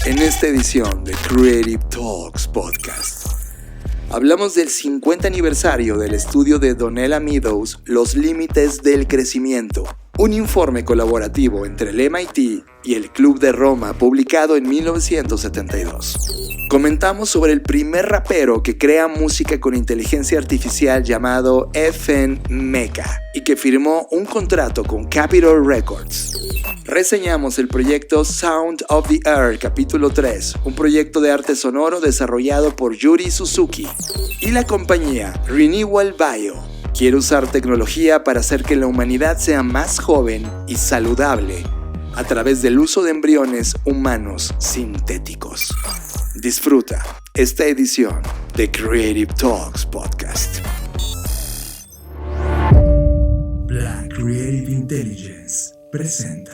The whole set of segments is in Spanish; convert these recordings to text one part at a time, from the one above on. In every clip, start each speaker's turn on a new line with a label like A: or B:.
A: En esta edición de Creative Talks Podcast, hablamos del 50 aniversario del estudio de Donella Meadows, Los Límites del Crecimiento, un informe colaborativo entre el MIT y el Club de Roma publicado en 1972. Comentamos sobre el primer rapero que crea música con inteligencia artificial llamado FN Meka y que firmó un contrato con Capitol Records. Reseñamos el proyecto Sound of the Earth capítulo 3, un proyecto de arte sonoro desarrollado por Yuri Suzuki. Y la compañía Renewal Bio quiere usar tecnología para hacer que la humanidad sea más joven y saludable a través del uso de embriones humanos sintéticos. Disfruta esta edición de Creative Talks Podcast. Black Creative Intelligence presenta.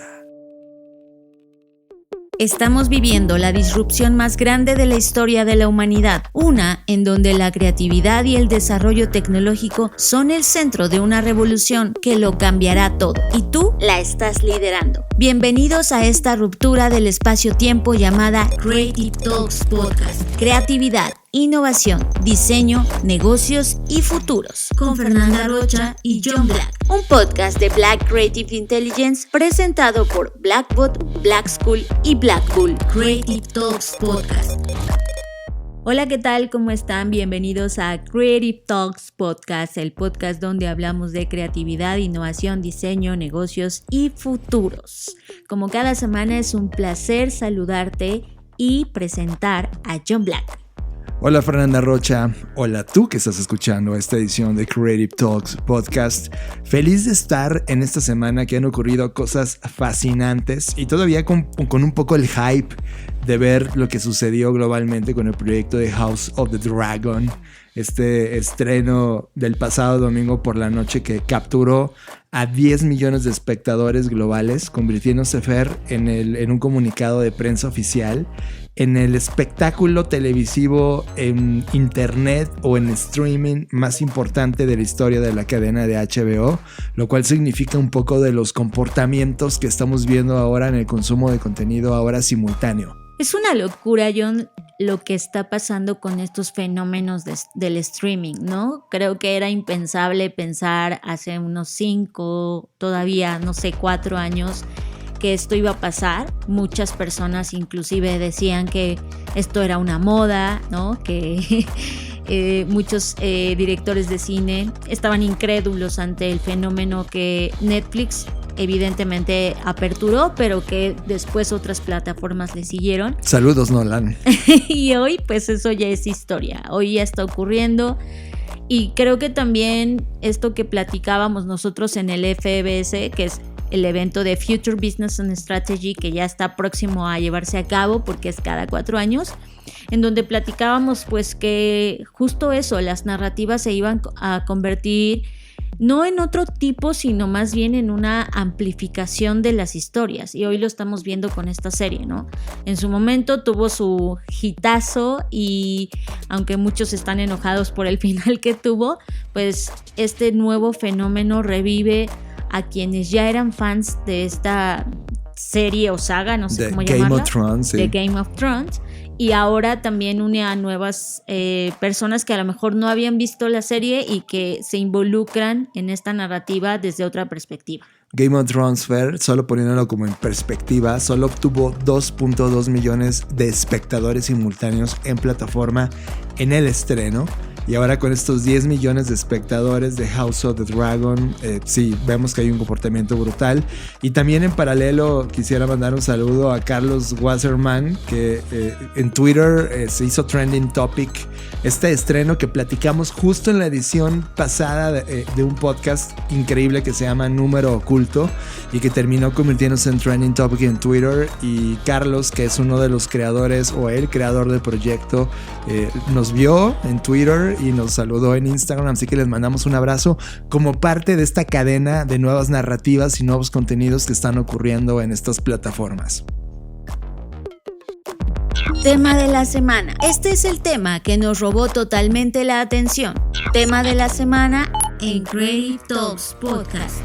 B: Estamos viviendo la disrupción más grande de la historia de la humanidad, una en donde la creatividad y el desarrollo tecnológico son el centro de una revolución que lo cambiará todo, y tú la estás liderando. Bienvenidos a esta ruptura del espacio-tiempo llamada Creative Talks Podcast. Creatividad, innovación, diseño, negocios y futuros. Con Fernanda Rocha y John Black. Un podcast de Black Creative Intelligence presentado por Blackbot, Black School y Black Bull. Creative Talks Podcast. Hola, ¿qué tal? ¿Cómo están? Bienvenidos a Creative Talks Podcast, el podcast donde hablamos de creatividad, innovación, diseño, negocios y futuros. Como cada semana es un placer saludarte y presentar a John Black.
A: Hola Fernanda Rocha, hola tú que estás escuchando esta edición de Creative Talks Podcast. Feliz de estar en esta semana que han ocurrido cosas fascinantes y todavía con un poco el hype de ver lo que sucedió globalmente con el proyecto de House of the Dragon, este estreno del pasado domingo por la noche que capturó a 10 millones de espectadores globales, convirtiéndose en un comunicado de prensa oficial en el espectáculo televisivo en internet o en streaming más importante de la historia de la cadena de HBO, lo cual significa un poco de los comportamientos que estamos viendo ahora en el consumo de contenido ahora simultáneo.
B: Es una locura, John, lo que está pasando con estos fenómenos del streaming, ¿no? Creo que era impensable pensar hace unos 5, todavía, no sé, 4 años que esto iba a pasar. Muchas personas inclusive decían que esto era una moda, ¿no? Que muchos directores de cine estaban incrédulos ante el fenómeno que Netflix evidentemente aperturó, pero que después otras plataformas le siguieron.
A: Saludos, Nolan.
B: Y hoy pues eso ya es historia, hoy ya está ocurriendo. Y creo que también esto que platicábamos nosotros en el FBS, que es el evento de Future Business and Strategy, que ya está próximo a llevarse a cabo porque es cada 4 años, en donde platicábamos pues que justo eso, las narrativas se iban a convertir no en otro tipo, sino más bien en una amplificación de las historias. Y hoy lo estamos viendo con esta serie, ¿no? En su momento tuvo su hitazo y aunque muchos están enojados por el final que tuvo, pues este nuevo fenómeno revive a quienes ya eran fans de esta serie o saga, no sé cómo llamarla.
A: Game of Thrones, sí.
B: De Game of Thrones. Y ahora también une a nuevas personas que a lo mejor no habían visto la serie y que se involucran en esta narrativa desde otra perspectiva.
A: Game of Thrones, solo poniéndolo como en perspectiva, solo obtuvo 2.2 millones de espectadores simultáneos en plataforma en el estreno. Y ahora con estos 10 millones de espectadores de House of the Dragon, sí, vemos que hay un comportamiento brutal. Y también en paralelo quisiera mandar un saludo a Carlos Wasserman, que en Twitter se hizo trending topic este estreno que platicamos justo en la edición pasada de un podcast increíble que se llama Número Oculto y que terminó convirtiéndose en trending topic en Twitter. Y Carlos, que es uno de los creadores o el creador del proyecto, nos vio en Twitter y nos saludó en Instagram, así que les mandamos un abrazo como parte de esta cadena de nuevas narrativas y nuevos contenidos que están ocurriendo en estas plataformas.
B: Tema de la semana. Este es el tema que nos robó totalmente la atención. Tema de la semana en Creative Talks Podcast.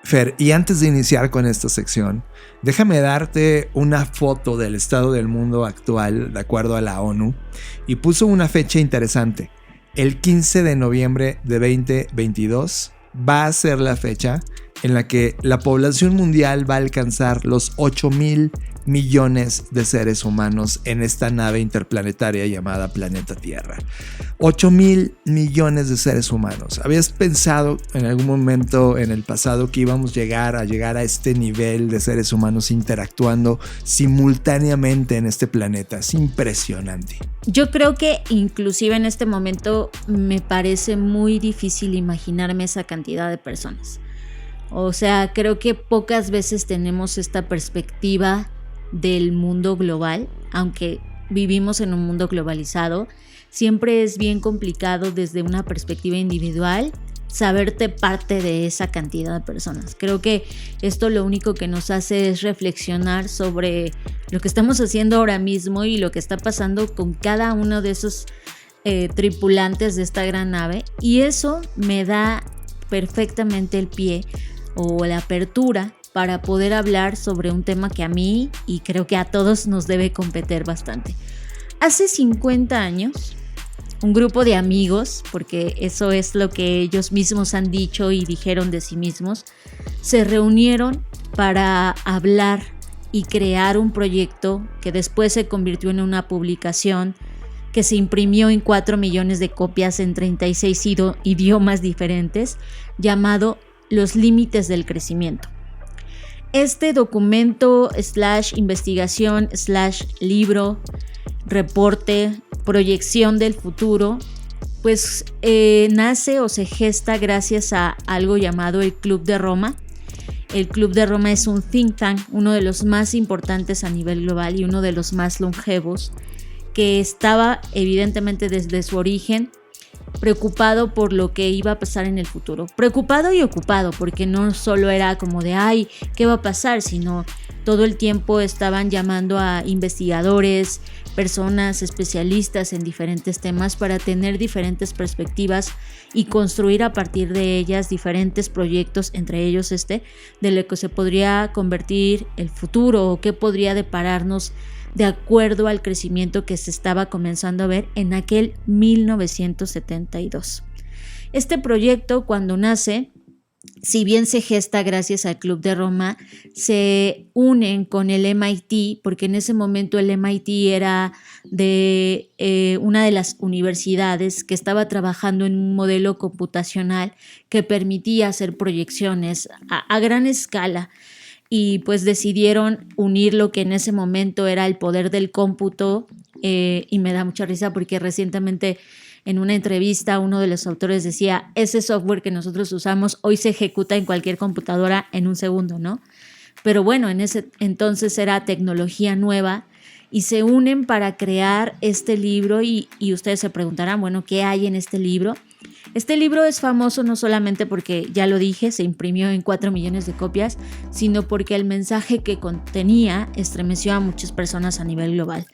A: Fer, y antes de iniciar con esta sección, déjame darte una foto del estado del mundo actual de acuerdo a la ONU, y puso una fecha interesante. El 15 de noviembre de 2022 va a ser la fecha en la que la población mundial va a alcanzar los 8,000 millones de seres humanos en esta nave interplanetaria llamada Planeta Tierra. 8,000 millones de seres humanos. ¿Habías pensado en algún momento en el pasado que íbamos a llegar a este nivel de seres humanos interactuando simultáneamente en este planeta? Es impresionante.
B: Yo creo que inclusive en este momento me parece muy difícil imaginarme esa cantidad de personas. O sea, creo que pocas veces tenemos esta perspectiva del mundo global, aunque vivimos en un mundo globalizado. Siempre es bien complicado desde una perspectiva individual saberte parte de esa cantidad de personas. Creo que esto lo único que nos hace es reflexionar sobre lo que estamos haciendo ahora mismo y lo que está pasando con cada uno de esos tripulantes de esta gran nave, y eso me da perfectamente el pie o la apertura para poder hablar sobre un tema que a mí y creo que a todos nos debe competir bastante. Hace 50 años, un grupo de amigos, porque eso es lo que ellos mismos han dicho y dijeron de sí mismos, se reunieron para hablar y crear un proyecto que después se convirtió en una publicación que se imprimió en 4 millones de copias en 36 idiomas diferentes, llamado Los Límites del Crecimiento. Este documento / investigación / libro, reporte, proyección del futuro, pues nace o se gesta gracias a algo llamado el Club de Roma. El Club de Roma es un think tank, uno de los más importantes a nivel global y uno de los más longevos, que estaba evidentemente desde su origen preocupado por lo que iba a pasar en el futuro. Preocupado y ocupado, porque no solo era como de ay, ¿qué va a pasar? Sino todo el tiempo estaban llamando a investigadores, personas especialistas en diferentes temas para tener diferentes perspectivas y construir a partir de ellas diferentes proyectos, entre ellos de lo que se podría convertir el futuro o qué podría depararnos de acuerdo al crecimiento que se estaba comenzando a ver en aquel 1972. Este proyecto, cuando nace, si bien se gesta gracias al Club de Roma, se unen con el MIT, porque en ese momento el MIT era de una de las universidades que estaba trabajando en un modelo computacional que permitía hacer proyecciones a gran escala. Y pues decidieron unir lo que en ese momento era el poder del cómputo, y me da mucha risa porque recientemente en una entrevista uno de los autores decía, ese software que nosotros usamos hoy se ejecuta en cualquier computadora en un segundo, ¿no? Pero bueno, en ese entonces era tecnología nueva y se unen para crear este libro y ustedes se preguntarán, bueno, ¿qué hay en este libro? Este libro es famoso no solamente porque, ya lo dije, se imprimió en 4 millones de copias, sino porque el mensaje que contenía estremeció a muchas personas a nivel global,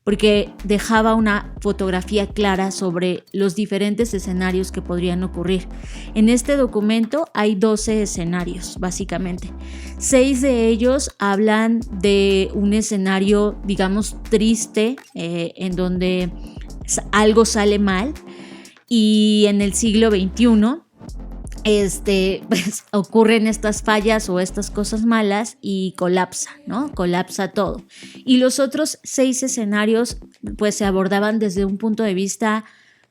B: porque dejaba una fotografía clara sobre los diferentes escenarios que podrían ocurrir. En este documento hay 12 escenarios, básicamente. 6 de ellos hablan de un escenario, digamos, triste, en donde algo sale mal, y en el siglo XXI pues, ocurren estas fallas o estas cosas malas y colapsa, ¿no? Colapsa todo. Y los otros 6 escenarios pues se abordaban desde un punto de vista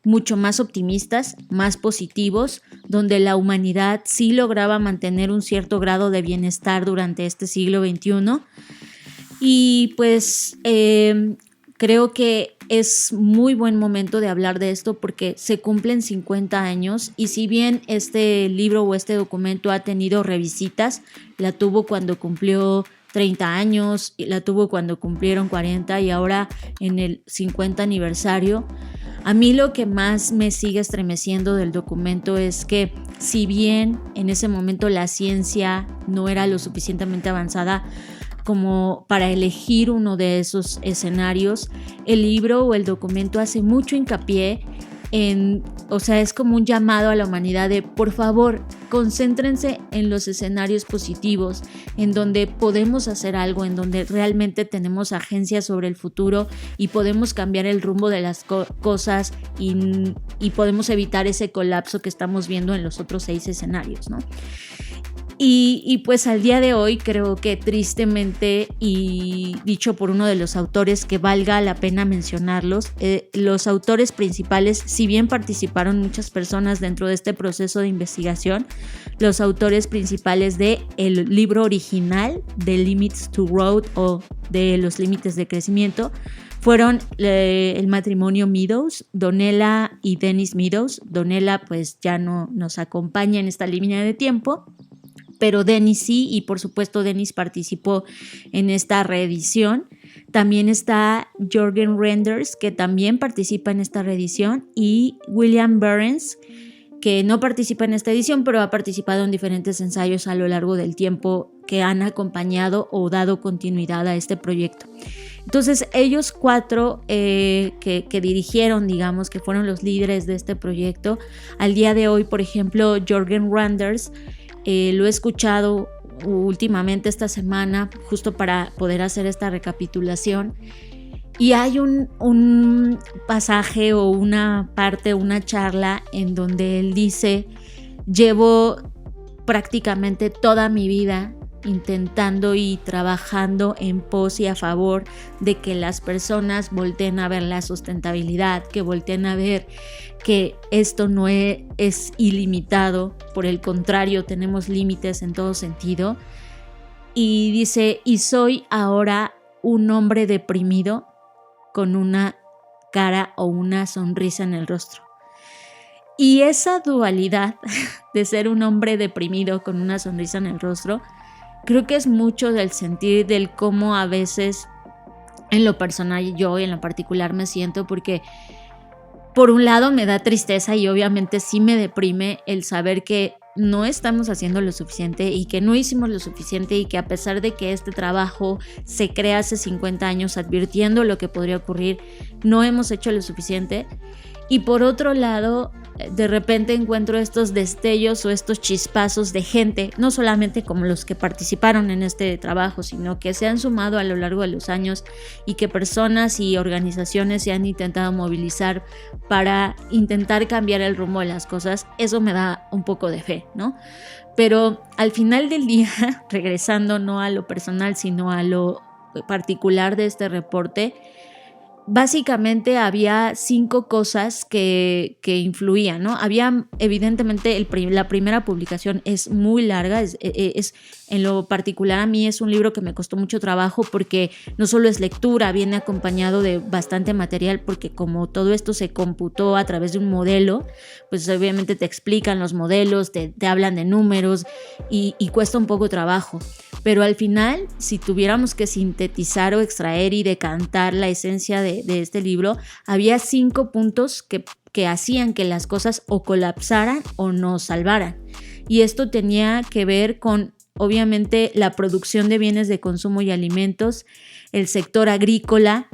B: mucho más optimistas, más positivos, donde la humanidad sí lograba mantener un cierto grado de bienestar durante este siglo XXI. Y pues creo que es muy buen momento de hablar de esto porque se cumplen 50 años y si bien este libro o este documento ha tenido revisitas, la tuvo cuando cumplió 30 años, la tuvo cuando cumplieron 40 y ahora en el 50 aniversario. A mí lo que más me sigue estremeciendo del documento es que si bien en ese momento la ciencia no era lo suficientemente avanzada como para elegir uno de esos escenarios, el libro o el documento hace mucho hincapié es como un llamado a la humanidad de, por favor, concéntrense en los escenarios positivos, en donde podemos hacer algo, en donde realmente tenemos agencia sobre el futuro y podemos cambiar el rumbo de las cosas y podemos evitar ese colapso que estamos viendo en los otros 6 escenarios, ¿no? Y pues al día de hoy creo que tristemente, y dicho por uno de los autores que valga la pena mencionarlos, los autores principales, si bien participaron muchas personas dentro de este proceso de investigación, los autores principales del libro original de Limits to Growth o de los límites de crecimiento fueron el matrimonio Meadows, Donella y Dennis Meadows. Donella pues ya no nos acompaña en esta línea de tiempo, pero Dennis sí, y por supuesto Dennis participó en esta reedición. También está Jorgen Randers, que también participa en esta reedición, y William Burns, que no participa en esta edición, pero ha participado en diferentes ensayos a lo largo del tiempo que han acompañado o dado continuidad a este proyecto. Entonces ellos 4 que dirigieron, digamos, que fueron los líderes de este proyecto, al día de hoy, por ejemplo, Jorgen Randers, lo he escuchado últimamente esta semana justo para poder hacer esta recapitulación, y hay un pasaje o una parte, una charla en donde él dice: llevo prácticamente toda mi vida intentando y trabajando en pos y a favor de que las personas volteen a ver la sustentabilidad, que volteen a ver que esto no es ilimitado, por el contrario, tenemos límites en todo sentido. Y dice: y soy ahora un hombre deprimido con una cara o una sonrisa en el rostro. Y esa dualidad de ser un hombre deprimido con una sonrisa en el rostro, creo que es mucho del sentir, del cómo a veces en lo personal yo en lo particular me siento, porque por un lado me da tristeza y obviamente sí me deprime el saber que no estamos haciendo lo suficiente y que no hicimos lo suficiente, y que a pesar de que este trabajo se crea hace 50 años advirtiendo lo que podría ocurrir, no hemos hecho lo suficiente. Y por otro lado, de repente encuentro estos destellos o estos chispazos de gente, no solamente como los que participaron en este trabajo, sino que se han sumado a lo largo de los años y que personas y organizaciones se han intentado movilizar para intentar cambiar el rumbo de las cosas. Eso me da un poco de fe, ¿no? Pero al final del día, regresando no a lo personal, sino a lo particular de este reporte, básicamente había 5 cosas que influían, ¿no? Había, evidentemente, la primera publicación es muy larga, es en lo particular a mí es un libro que me costó mucho trabajo porque no solo es lectura, viene acompañado de bastante material, porque como todo esto se computó a través de un modelo, pues obviamente te explican los modelos, te hablan de números y cuesta un poco trabajo. Pero al final, si tuviéramos que sintetizar o extraer y decantar la esencia de este libro, había 5 puntos que hacían que las cosas o colapsaran o nos salvaran. Y esto tenía que ver con, obviamente, la producción de bienes de consumo y alimentos, el sector agrícola,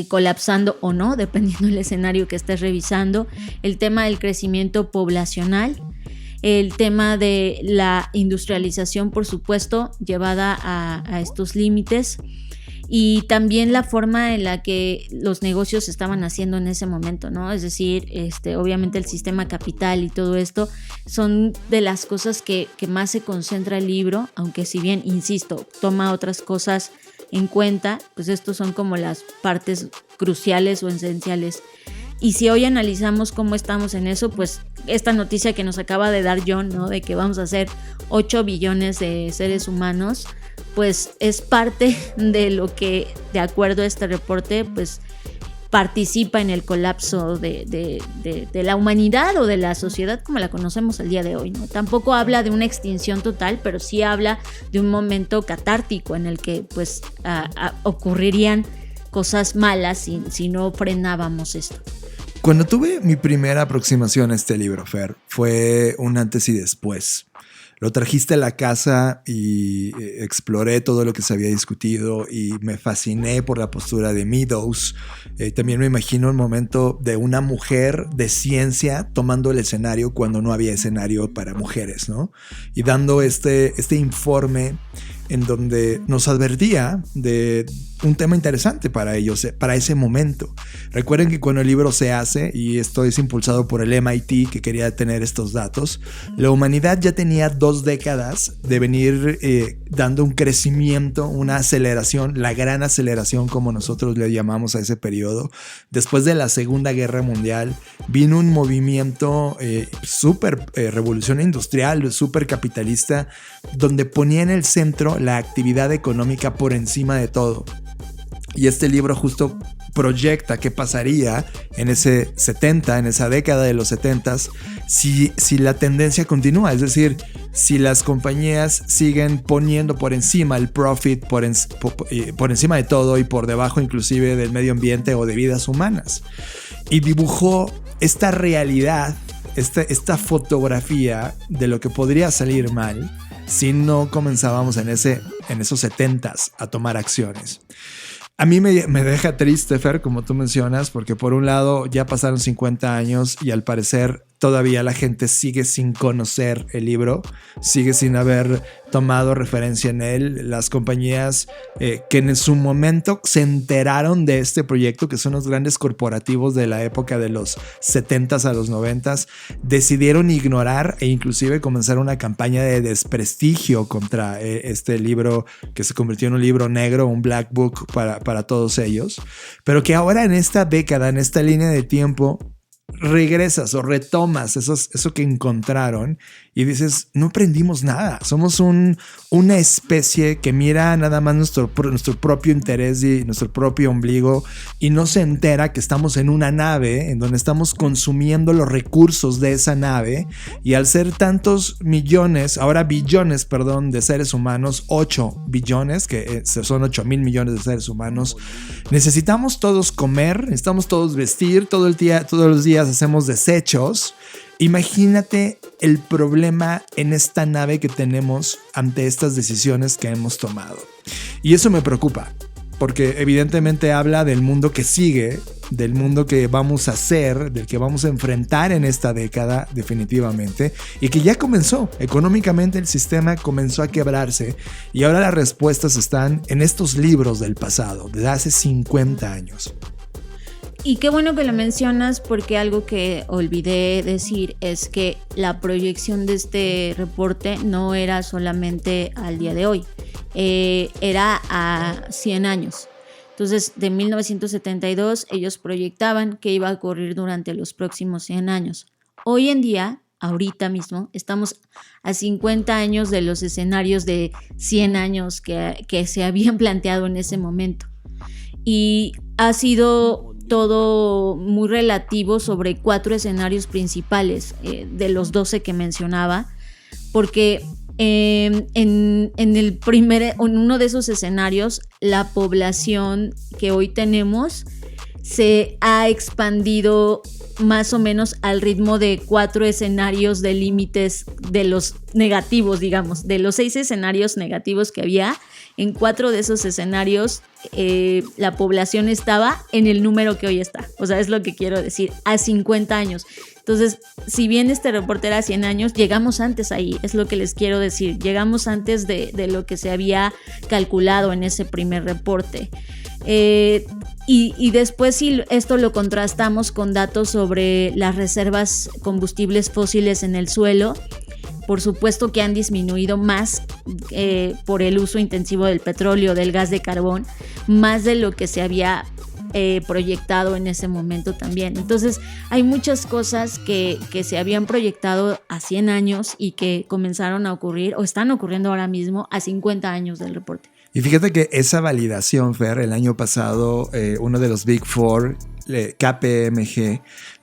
B: colapsando o no, dependiendo del escenario que estés revisando, el tema del crecimiento poblacional, el tema de la industrialización, por supuesto, llevada a estos límites, y también la forma en la que los negocios se estaban haciendo en ese momento, ¿no? Es decir, obviamente el sistema capital y todo esto son de las cosas que más se concentra el libro, aunque si bien, insisto, toma otras cosas en cuenta, pues estos son como las partes cruciales o esenciales. Y si hoy analizamos cómo estamos en eso, pues esta noticia que nos acaba de dar John, ¿no? De que vamos a ser 8 billones de seres humanos, pues es parte de lo que, de acuerdo a este reporte, pues participa en el colapso de la humanidad o de la sociedad como la conocemos el día de hoy, ¿no? Tampoco habla de una extinción total, pero sí habla de un momento catártico en el que pues ocurrirían cosas malas si no frenábamos esto.
A: Cuando tuve mi primera aproximación a este libro, Fer, fue un antes y después. lo trajiste a la casa y exploré todo lo que se había discutido y me fasciné por la postura de Meadows. También me imagino un momento de una mujer de ciencia tomando el escenario cuando no había escenario para mujeres, ¿no? Y dando este informe en donde nos advertía de un tema interesante para ellos, para ese momento. Recuerden que cuando el libro se hace, y esto es impulsado por el MIT que quería tener estos datos, la humanidad ya tenía 2 décadas de venir dando un crecimiento, una aceleración, la gran aceleración como nosotros le llamamos a ese periodo. Después de la Segunda Guerra Mundial vino un movimiento súper revolución industrial, súper capitalista, donde ponía en el centro la actividad económica por encima de todo. Y este libro justo proyecta qué pasaría en ese 70, en esa década de los 70s, si la tendencia continúa. Es decir, si las compañías siguen poniendo por encima el profit, por encima de todo y por debajo inclusive del medio ambiente o de vidas humanas. Y dibujó esta realidad, esta fotografía de lo que podría salir mal si no comenzábamos en esos 70s a tomar acciones. A mí me deja triste, Fer, como tú mencionas, porque por un lado ya pasaron 50 años y al parecer todavía la gente sigue sin conocer el libro, sigue sin haber tomado referencia en él. Las compañías que en su momento se enteraron de este proyecto, que son los grandes corporativos de la época de los 70s a los 90s, decidieron ignorar e inclusive comenzar una campaña de desprestigio contra este libro que se convirtió en un libro negro, un black book para todos ellos, pero que ahora en esta década, en esta línea de tiempo, regresas o retomas eso que encontraron y dices, no aprendimos nada. Somos una especie que mira nada más nuestro propio interés y nuestro propio ombligo y no se entera que estamos en una nave en donde estamos consumiendo los recursos de esa nave, y al ser tantos millones, ahora billones, perdón, de seres humanos, 8 billones, que son 8,000 millones de seres humanos, necesitamos todos comer, necesitamos todos vestir, todos los días hacemos desechos. Imagínate el problema en esta nave que tenemos ante estas decisiones que hemos tomado. Y eso me preocupa, porque evidentemente habla del mundo que sigue, del mundo que vamos a hacer, del que vamos a enfrentar en esta década definitivamente, y que ya comenzó. Económicamente el sistema comenzó a quebrarse y ahora las respuestas están en estos libros del pasado, de hace 50 años.
B: Y qué bueno que lo mencionas, porque algo que olvidé decir es que la proyección de este reporte no era solamente al día de hoy, era a 100 años. Entonces, de 1972 ellos proyectaban que iba a ocurrir durante los próximos 100 años. Hoy en día, ahorita mismo, estamos a 50 años de los escenarios de 100 años que se habían planteado en ese momento. Y ha sido todo muy relativo sobre 4 escenarios principales de los 12 que mencionaba, porque en uno de esos escenarios la población que hoy tenemos se ha expandido más o menos al ritmo de 4 escenarios de límites de los negativos, digamos, de los 6 escenarios negativos que había. En 4 de esos escenarios la población estaba en el número que hoy está. O sea, es lo que quiero decir, a 50 años. Entonces, si bien este reporte era 100 años, llegamos antes ahí, es lo que les quiero decir. Llegamos antes de lo que se había calculado en ese primer reporte. Y después, si esto lo contrastamos con datos sobre las reservas combustibles fósiles en el suelo, por supuesto que han disminuido más por el uso intensivo del petróleo, del gas de carbón, más de lo que se había proyectado en ese momento también. Entonces hay muchas cosas que se habían proyectado a 100 años y que comenzaron a ocurrir o están ocurriendo ahora mismo a 50 años del reporte.
A: Y fíjate que esa validación, Fer, el año pasado uno de los Big Four, KPMG,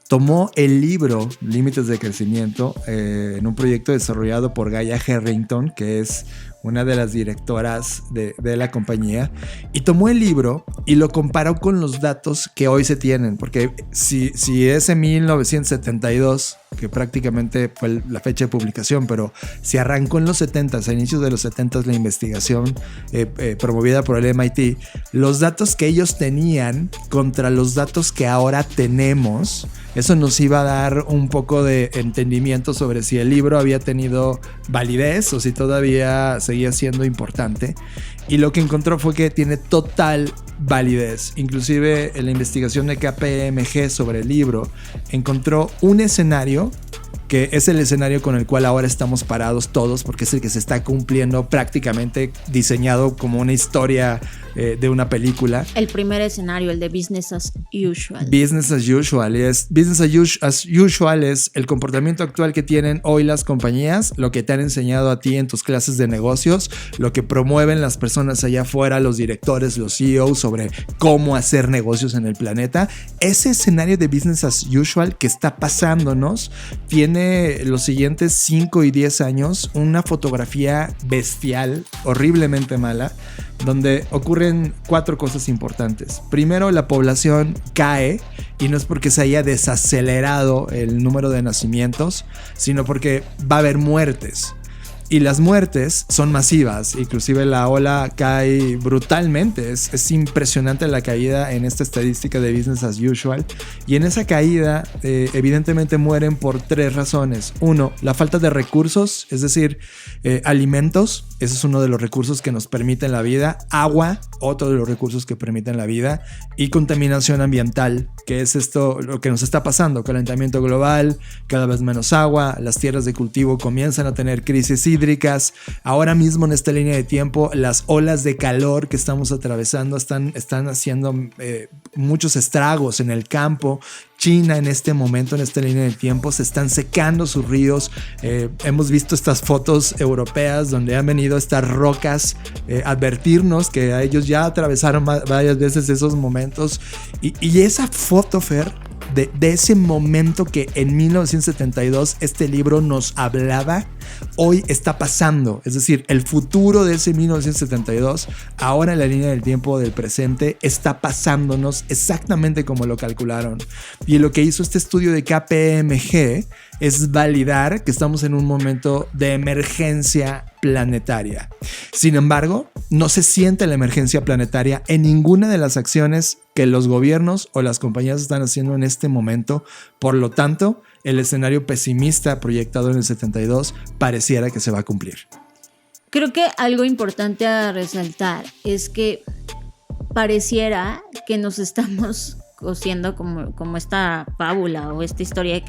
A: tomó el libro Límites de Crecimiento en un proyecto desarrollado por Gaia Harrington, que es una de las directoras de la compañía, y tomó el libro y lo comparó con los datos que hoy se tienen, porque si es en 1972, que prácticamente fue la fecha de publicación, pero si arrancó en los 70s, a inicios de los 70s, la investigación promovida por el MIT, los datos que ellos tenían contra los datos que ahora tenemos, eso nos iba a dar un poco de entendimiento sobre si el libro había tenido validez o si todavía seguía siendo importante. Y lo que encontró fue que tiene total validez. Inclusive en la investigación de KPMG sobre el libro encontró un escenario que es el escenario con el cual ahora estamos parados todos, porque es el que se está cumpliendo, prácticamente diseñado como una historia de una película.
B: El primer escenario, el de Business as Usual.
A: Business as Usual. Business as Usual es el comportamiento actual que tienen hoy las compañías, lo que te han enseñado a ti en tus clases de negocios, lo que promueven las personas allá afuera, los directores, los CEOs, sobre cómo hacer negocios en el planeta. Ese escenario de Business as Usual que está pasándonos tiene los siguientes 5 y 10 años una fotografía bestial, horriblemente mala, donde ocurren 4 cosas importantes. Primero, la población cae, y no es porque se haya desacelerado el número de nacimientos, sino porque va a haber muertes. Y las muertes son masivas, inclusive la ola cae brutalmente. Es impresionante la caída en esta estadística de Business as Usual. Y en esa caída evidentemente mueren por 3 razones. 1, la falta de recursos, es decir, alimentos. Ese es uno de los recursos que nos permiten la vida. Agua, otro de los recursos que permiten la vida. Y contaminación ambiental, que es esto lo que nos está pasando. Calentamiento global, cada vez menos agua, las tierras de cultivo comienzan a tener crisis hídricas. Ahora mismo en esta línea de tiempo, las olas de calor que estamos atravesando están haciendo muchos estragos en el campo. China en este momento, en esta línea de tiempo, se están secando sus ríos. Hemos visto estas fotos europeas donde han venido estas rocas advertirnos que a ellos ya atravesaron varias veces esos momentos. Y esa foto, Fer, de ese momento que en 1972 este libro nos hablaba, hoy está pasando. Es decir, el futuro de ese 1972, ahora en la línea del tiempo del presente, está pasándonos exactamente como lo calcularon. Y lo que hizo este estudio de KPMG es validar que estamos en un momento de emergencia planetaria. Sin embargo, no se siente la emergencia planetaria en ninguna de las acciones que los gobiernos o las compañías están haciendo en este momento. Por lo tanto, el escenario pesimista proyectado en el 72 pareciera que se va a cumplir.
B: Creo que algo importante a resaltar es que pareciera que nos estamos cosiendo como esta fábula o esta historia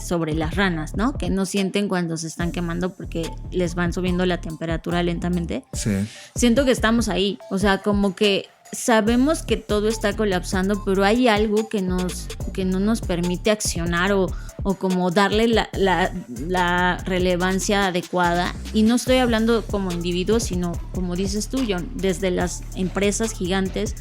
B: sobre las ranas, ¿no? Que no sienten cuando se están quemando porque les van subiendo la temperatura lentamente.
A: Sí.
B: Siento que estamos ahí, o sea, como que sabemos que todo está colapsando, pero hay algo que no nos permite accionar o como darle la relevancia adecuada. Y no estoy hablando como individuos, sino como dices tú, John, desde las empresas gigantes.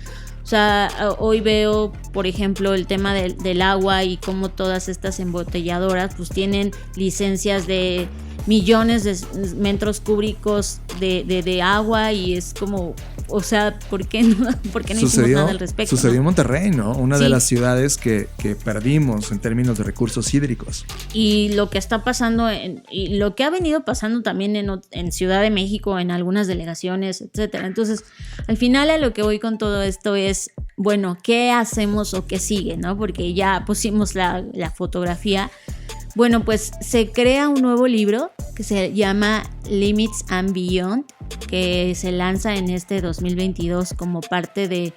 B: O sea, hoy veo, por ejemplo, el tema del agua y cómo todas estas embotelladoras pues tienen licencias de millones de metros cúbicos de agua, y es como, o sea, ¿por qué no hicimos nada al respecto?
A: Sucedió
B: ¿no?
A: en Monterrey, ¿no? Una de las ciudades que perdimos en términos de recursos hídricos.
B: Y lo que está pasando, y lo que ha venido pasando también en Ciudad de México, en algunas delegaciones, etcétera. Entonces, al final a lo que voy con todo esto es, bueno, ¿qué hacemos o qué sigue, no? Porque ya pusimos la fotografía. Bueno, pues se crea un nuevo libro que se llama Limits and Beyond, que se lanza en este 2022 como parte de,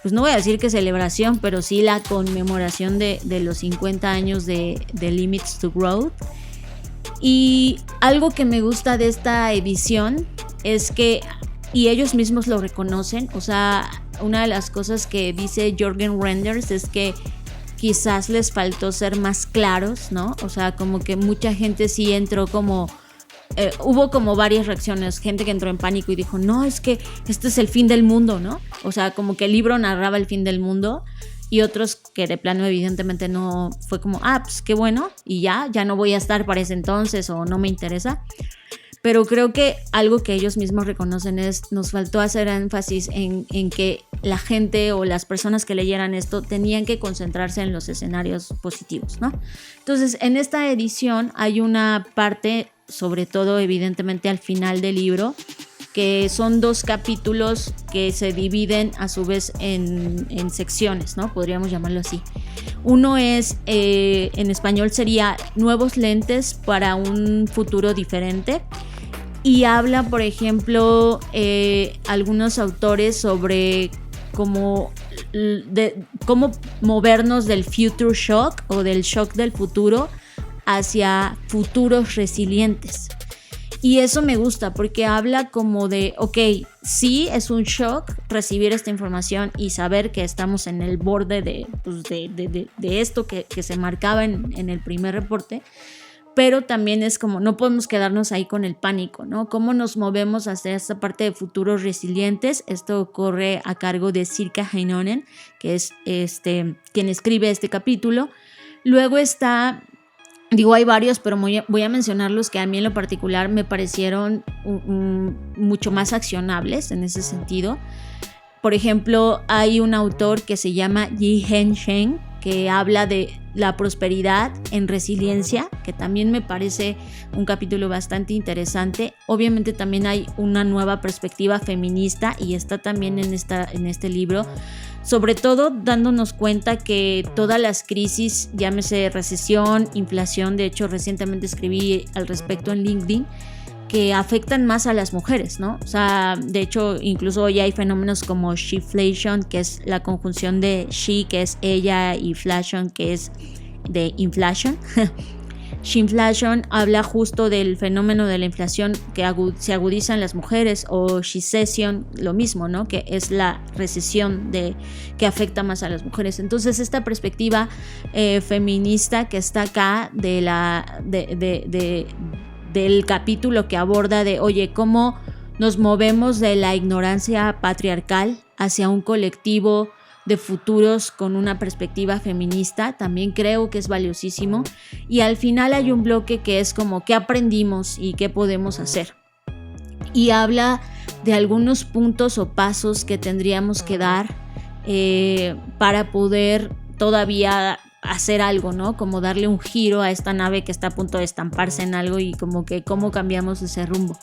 B: pues no voy a decir que celebración, pero sí la conmemoración de los 50 años de Limits to Growth. Y algo que me gusta de esta edición es que, y ellos mismos lo reconocen, o sea, una de las cosas que dice Jorgen Randers es que quizás les faltó ser más claros, ¿no? O sea, como que mucha gente sí entró como... hubo como varias reacciones, gente que entró en pánico y dijo, no, es que este es el fin del mundo, ¿no? O sea, como que el libro narraba el fin del mundo, y otros que de plano evidentemente no, fue como, pues qué bueno, y ya no voy a estar para ese entonces o no me interesa. Pero creo que algo que ellos mismos reconocen es, nos faltó hacer énfasis en que la gente o las personas que leyeran esto tenían que concentrarse en los escenarios positivos, ¿no? Entonces, en esta edición hay una parte, sobre todo evidentemente al final del libro, que son 2 capítulos que se dividen a su vez en secciones, ¿no? Podríamos llamarlo así. Uno es, en español sería Nuevos lentes para un futuro diferente, y habla, por ejemplo, algunos autores sobre cómo movernos del future shock o del shock del futuro hacia futuros resilientes. Y eso me gusta porque habla como de, ok, sí es un shock recibir esta información y saber que estamos en el borde de esto que se marcaba en el primer reporte, pero también es como, no podemos quedarnos ahí con el pánico, ¿no? ¿Cómo nos movemos hacia esta parte de futuros resilientes? Esto corre a cargo de Sirka Heinonen, que es quien escribe este capítulo. Luego está... hay varios, pero voy a mencionar los que a mí en lo particular me parecieron mucho más accionables en ese sentido. Por ejemplo, hay un autor que se llama Yi-Hen Shen, que habla de la prosperidad en resiliencia, que también me parece un capítulo bastante interesante. Obviamente también hay una nueva perspectiva feminista y está también en este libro, sobre todo dándonos cuenta que todas las crisis, llámese recesión, inflación, de hecho recientemente escribí al respecto en LinkedIn, que afectan más a las mujeres, ¿no? O sea, de hecho, incluso hoy hay fenómenos como sheflation, que es la conjunción de she, que es ella, y flation, que es de inflation. Sheflation habla justo del fenómeno de la inflación que se agudiza en las mujeres, o shecession, lo mismo, ¿no? Que es la recesión que afecta más a las mujeres. Entonces, esta perspectiva feminista que está acá del capítulo que aborda de, oye, cómo nos movemos de la ignorancia patriarcal hacia un colectivo de futuros con una perspectiva feminista, también creo que es valiosísimo. Y al final hay un bloque que es como qué aprendimos y qué podemos hacer. Y habla de algunos puntos o pasos que tendríamos que dar para poder todavía hacer algo, ¿no? Como darle un giro a esta nave que está a punto de estamparse en algo, y como que cómo cambiamos ese rumbo.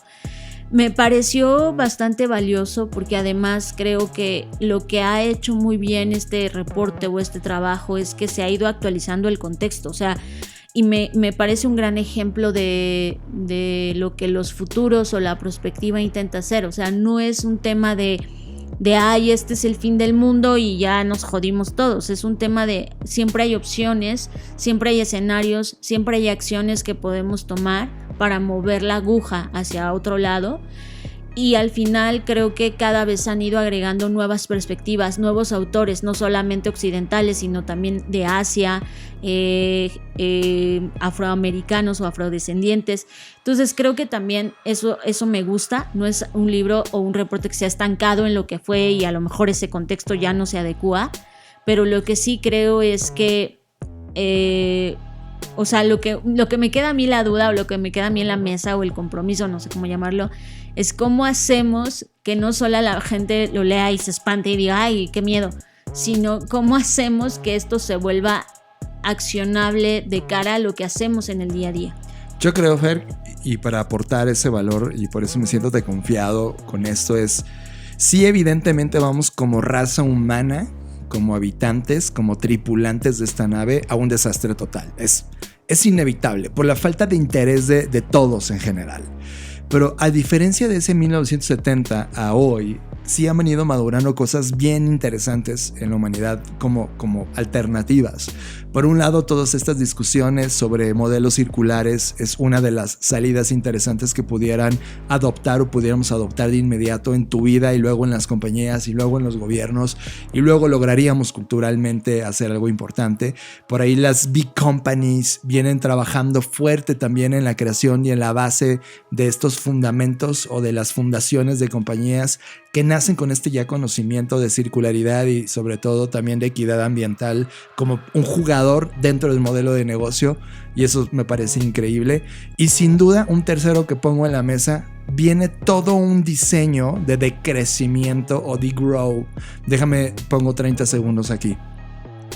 B: Me pareció bastante valioso porque además creo que lo que ha hecho muy bien este reporte o este trabajo es que se ha ido actualizando el contexto, o sea, y me parece un gran ejemplo de lo que los futuros o la perspectiva intenta hacer. O sea, no es un tema de ay, este es el fin del mundo y ya nos jodimos todos. Es un tema de siempre hay opciones, siempre hay escenarios, siempre hay acciones que podemos tomar para mover la aguja hacia otro lado. Y al final creo que cada vez han ido agregando nuevas perspectivas, nuevos autores, no solamente occidentales, sino también de Asia, afroamericanos o afrodescendientes. Entonces creo que también eso me gusta. No es un libro o un reporte que se ha estancado en lo que fue y a lo mejor ese contexto ya no se adecua, pero lo que sí creo es que o sea, lo que me queda a mí la duda, o lo que me queda a mí en la mesa, o el compromiso, no sé cómo llamarlo, es cómo hacemos que no solo la gente lo lea y se espante y diga, ay, qué miedo, sino cómo hacemos que esto se vuelva accionable de cara a lo que hacemos en el día a día.
A: Yo creo, Fer, y para aportar ese valor, y por eso me siento tan confiado con esto, es, sí, evidentemente vamos como raza humana, como habitantes, como tripulantes de esta nave, a un desastre total. Es inevitable, por la falta de interés de todos en general. Pero a diferencia de ese 1970 a hoy, sí han venido madurando cosas bien interesantes en la humanidad como alternativas. Por un lado, todas estas discusiones sobre modelos circulares es una de las salidas interesantes que pudieran adoptar o pudiéramos adoptar de inmediato en tu vida y luego en las compañías y luego en los gobiernos, y luego lograríamos culturalmente hacer algo importante. Por ahí las big companies vienen trabajando fuerte también en la creación y en la base de estos fundamentos o de las fundaciones de compañías que nacen con este ya conocimiento de circularidad y sobre todo también de equidad ambiental como un jugador dentro del modelo de negocio, y eso me parece increíble. Y sin duda un tercero que pongo en la mesa, viene todo un diseño de decrecimiento o degrow. Déjame, pongo 30 segundos aquí.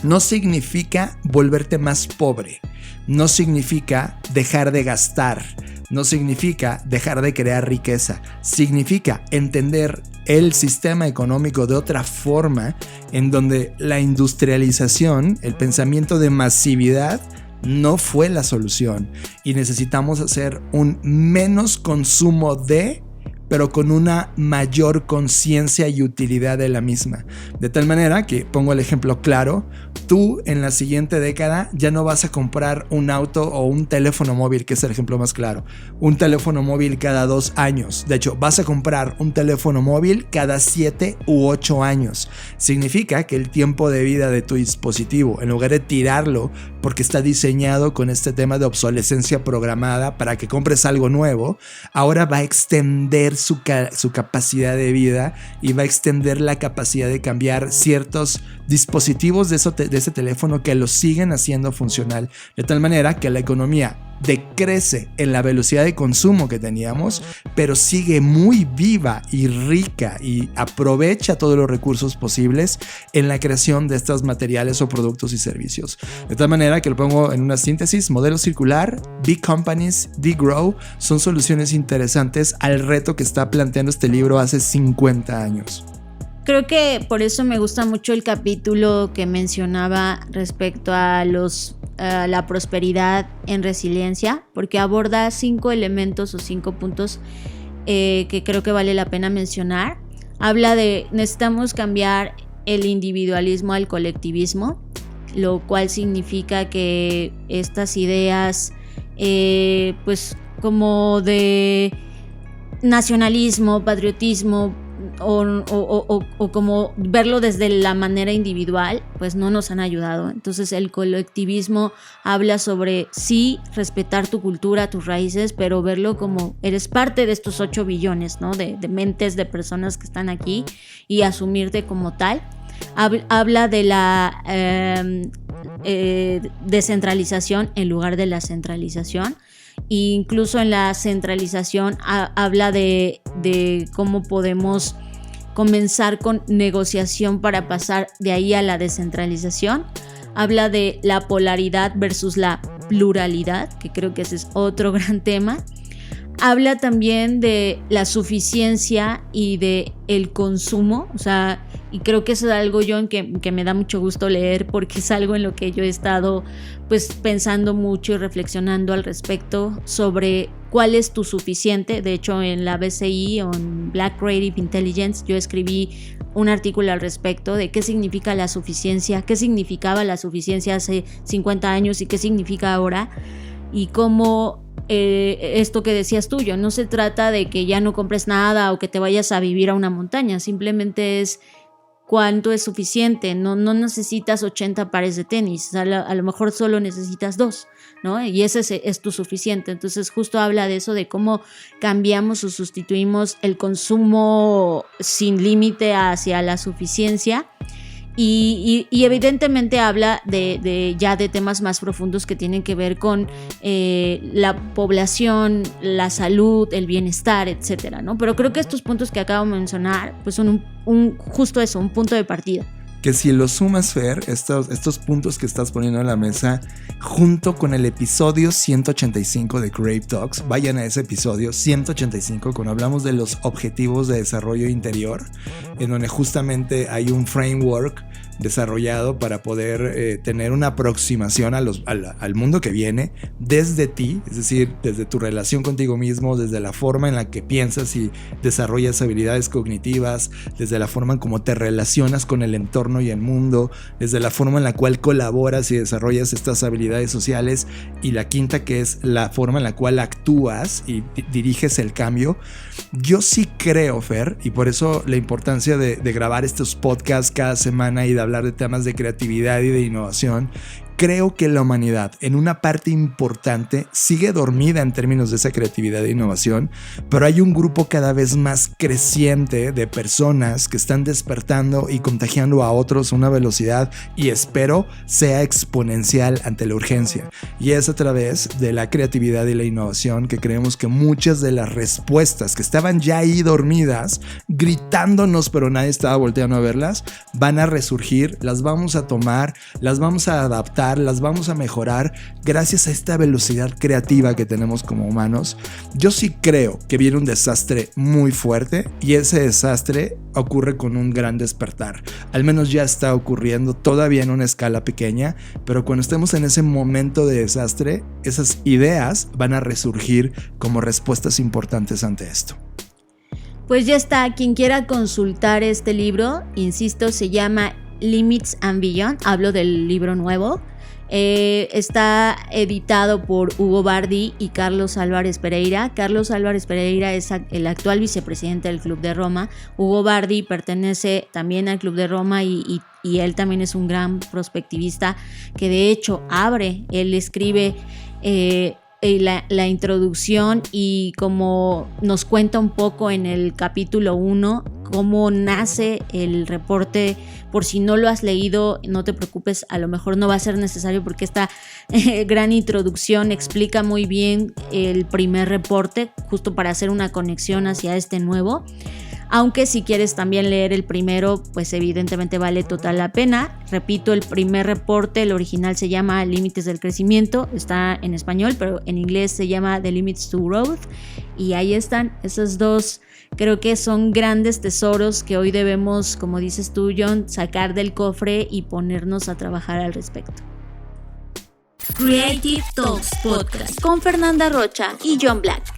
A: No significa volverte más pobre, no significa dejar de gastar, no significa dejar de crear riqueza, significa entender el sistema económico de otra forma, en donde la industrialización, el pensamiento de masividad, no fue la solución y necesitamos hacer un menos consumo de, pero con una mayor conciencia y utilidad de la misma. De tal manera que, pongo el ejemplo claro, tú en la siguiente década ya no vas a comprar un auto o un teléfono móvil, que es el ejemplo más claro. Un teléfono móvil cada 2 años. De hecho, vas a comprar un teléfono móvil cada 7 u 8 años. Significa que el tiempo de vida de tu dispositivo, en lugar de tirarlo porque está diseñado con este tema de obsolescencia programada para que compres algo nuevo, ahora va a extender su capacidad de vida y va a extender la capacidad de cambiar ciertos dispositivos de ese teléfono que lo siguen haciendo funcional, de tal manera que la economía decrece en la velocidad de consumo que teníamos, pero sigue muy viva y rica y aprovecha todos los recursos posibles en la creación de estos materiales o productos y servicios. De tal manera que lo pongo en una síntesis: modelo circular, big companies, degrow, son soluciones interesantes al reto que está planteando este libro hace 50 años.
B: Creo que por eso me gusta mucho el capítulo que mencionaba respecto a la prosperidad en resiliencia, porque aborda 5 elementos o 5 puntos que creo que vale la pena mencionar. Habla de necesitamos cambiar el individualismo al colectivismo, lo cual significa que estas ideas pues como de nacionalismo, patriotismo, o como verlo desde la manera individual, pues no nos han ayudado. Entonces el colectivismo habla sobre sí respetar tu cultura, tus raíces, pero verlo como eres parte de estos 8 billones, ¿no? de mentes de personas que están aquí y asumirte como tal. Habla de la descentralización en lugar de la centralización. E incluso en la centralización habla de cómo podemos comenzar con negociación para pasar de ahí a la descentralización. Habla de la polaridad versus la pluralidad, que creo que ese es otro gran tema. Habla también de la suficiencia y de el consumo, o sea, y creo que eso es algo, John, que me da mucho gusto leer, porque es algo en lo que yo he estado pues pensando mucho y reflexionando al respecto sobre cuál es tu suficiente. De hecho, en la BCI o en Black Creative Intelligence yo escribí un artículo al respecto de qué significa la suficiencia, qué significaba la suficiencia hace 50 años y qué significa ahora, y cómo esto que decías tú, no se trata de que ya no compres nada o que te vayas a vivir a una montaña, simplemente es cuánto es suficiente. No necesitas 80 pares de tenis, a lo mejor solo necesitas 2, ¿no? Y ese es tu suficiente. Entonces justo habla de eso, de cómo cambiamos o sustituimos el consumo sin límite hacia la suficiencia. Y evidentemente habla de temas más profundos que tienen que ver con la población, la salud, el bienestar, etcétera, ¿no? Pero creo que estos puntos que acabo de mencionar pues son justo eso, un punto de partida.
A: Que si lo sumas, Fer, estos puntos que estás poniendo en la mesa, junto con el episodio 185 de Crave Talks, vayan a ese episodio 185 cuando hablamos de los objetivos de desarrollo interior, en donde justamente hay un framework desarrollado para poder tener una aproximación al mundo que viene desde ti, es decir, desde tu relación contigo mismo, desde la forma en la que piensas y desarrollas habilidades cognitivas, desde la forma en cómo te relacionas con el entorno y el mundo, desde la forma en la cual colaboras y desarrollas estas habilidades sociales, y la quinta, que es la forma en la cual actúas y diriges el cambio. Yo sí creo, Fer, y por eso la importancia de grabar estos podcasts cada semana y de hablar de temas de creatividad y de innovación, creo que la humanidad en una parte importante sigue dormida en términos de esa creatividad e innovación, pero hay un grupo cada vez más creciente de personas que están despertando y contagiando a otros a una velocidad, y espero sea exponencial ante la urgencia. Y es a través de la creatividad y la innovación que creemos que muchas de las respuestas que estaban ya ahí dormidas, gritándonos pero nadie estaba volteando a verlas, van a resurgir, las vamos a tomar, las vamos a adaptar, las vamos a mejorar gracias a esta velocidad creativa que tenemos como humanos. Yo sí creo que viene un desastre muy fuerte, y ese desastre ocurre con un gran despertar. Al menos ya está ocurriendo, todavía en una escala pequeña, pero cuando estemos en ese momento de desastre, esas ideas van a resurgir como respuestas importantes ante esto.
B: Pues ya está, quien quiera consultar este libro, insisto, se llama Limits and Beyond, hablo del libro nuevo. Está editado por Hugo Bardi y Carlos Álvarez Pereira. Carlos Álvarez Pereira es el actual vicepresidente del Club de Roma. Hugo Bardi pertenece también al Club de Roma y él también es un gran prospectivista que de hecho él escribe la introducción, y como nos cuenta un poco en el capítulo 1 cómo nace el reporte. Por si no lo has leído, no te preocupes, a lo mejor no va a ser necesario porque esta gran introducción explica muy bien el primer reporte, justo para hacer una conexión hacia este nuevo. Aunque si quieres también leer el primero, pues evidentemente vale total la pena. Repito, el primer reporte, el original se llama Límites del Crecimiento, está en español, pero en inglés se llama The Limits to Growth. Y ahí están esos dos, creo que son grandes tesoros que hoy debemos, como dices tú, John, sacar del cofre y ponernos a trabajar al respecto. Creative Talks Podcast con Fernanda Rocha y John Black.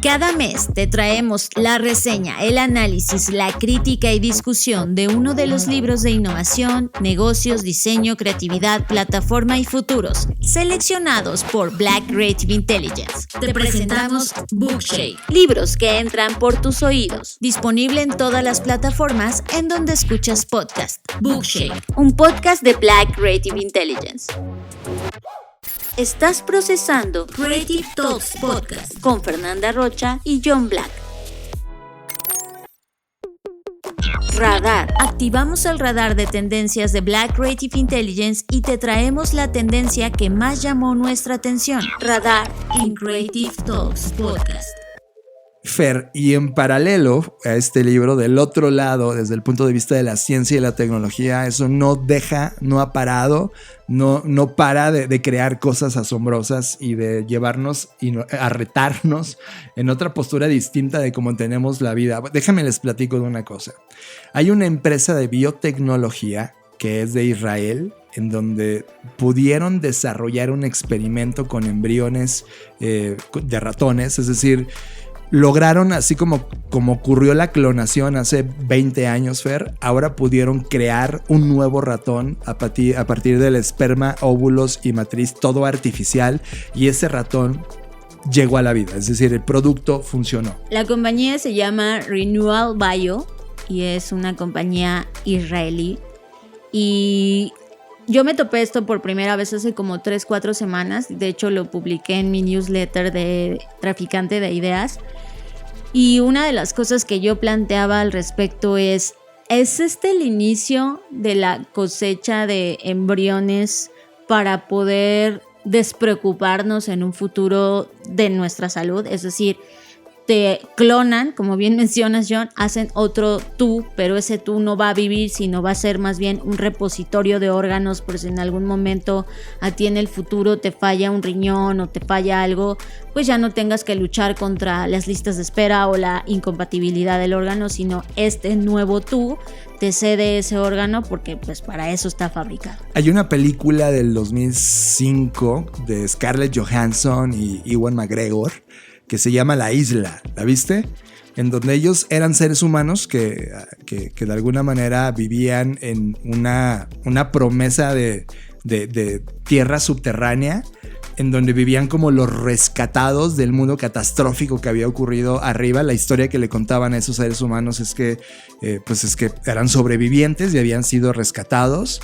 B: Cada mes te traemos la reseña, el análisis, la crítica y discusión de uno de los libros de innovación, negocios, diseño, creatividad, plataforma y futuros, seleccionados por Black Creative Intelligence. Te presentamos Bookshake, libros que entran por tus oídos. Disponible en todas las plataformas en donde escuchas podcast. Bookshake, un podcast de Black Creative Intelligence. Estás procesando Creative Talks Podcast con Fernanda Rocha y John Black. Radar. Activamos el radar de tendencias de Black Creative Intelligence y te traemos la tendencia que más llamó nuestra atención. Radar en Creative Talks Podcast.
A: Fer, y en paralelo a este libro, del otro lado, desde el punto de vista de la ciencia y la tecnología, eso no ha parado, no para de crear cosas asombrosas y de llevarnos a retarnos en otra postura distinta de cómo tenemos la vida. Déjame les platico de una cosa. Hay una empresa de biotecnología que es de Israel, en donde pudieron desarrollar un experimento con embriones de ratones, es decir, lograron, así como ocurrió la clonación hace 20 años, Fer, ahora pudieron crear un nuevo ratón a partir del esperma, óvulos y matriz, todo artificial, y ese ratón llegó a la vida, es decir, el producto funcionó.
B: La compañía se llama Renewal Bio y es una compañía israelí, y yo me topé esto por primera vez hace como 3-4 semanas. De hecho, lo publiqué en mi newsletter de Traficante de Ideas. Y una de las cosas que yo planteaba al respecto ¿es este el inicio de la cosecha de embriones para poder despreocuparnos en un futuro de nuestra salud? Es decir, te clonan, como bien mencionas, John, hacen otro tú, pero ese tú no va a vivir, sino va a ser más bien un repositorio de órganos, por si en algún momento a ti en el futuro te falla un riñón o te falla algo, pues ya no tengas que luchar contra las listas de espera o la incompatibilidad del órgano, sino este nuevo tú te cede ese órgano porque pues para eso está fabricado.
A: Hay una película del 2005 de Scarlett Johansson y Ewan McGregor que se llama La Isla, ¿la viste? En donde ellos eran seres humanos que de alguna manera vivían en una promesa de tierra subterránea, en donde vivían como los rescatados del mundo catastrófico que había ocurrido arriba. La historia que le contaban a esos seres humanos es que eran sobrevivientes y habían sido rescatados.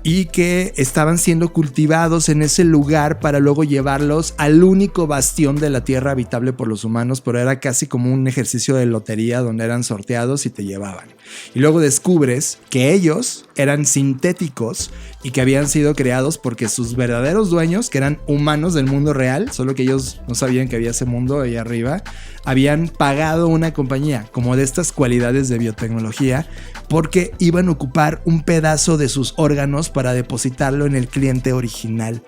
A: y que estaban siendo cultivados en ese lugar para luego llevarlos al único bastión de la tierra habitable por los humanos, pero era casi como un ejercicio de lotería donde eran sorteados y te llevaban. Y luego descubres que ellos eran sintéticos y que habían sido creados porque sus verdaderos dueños, que eran humanos del mundo real, solo que ellos no sabían que había ese mundo ahí arriba, habían pagado una compañía como de estas cualidades de biotecnología porque iban a ocupar un pedazo de sus órganos para depositarlo en el cliente original.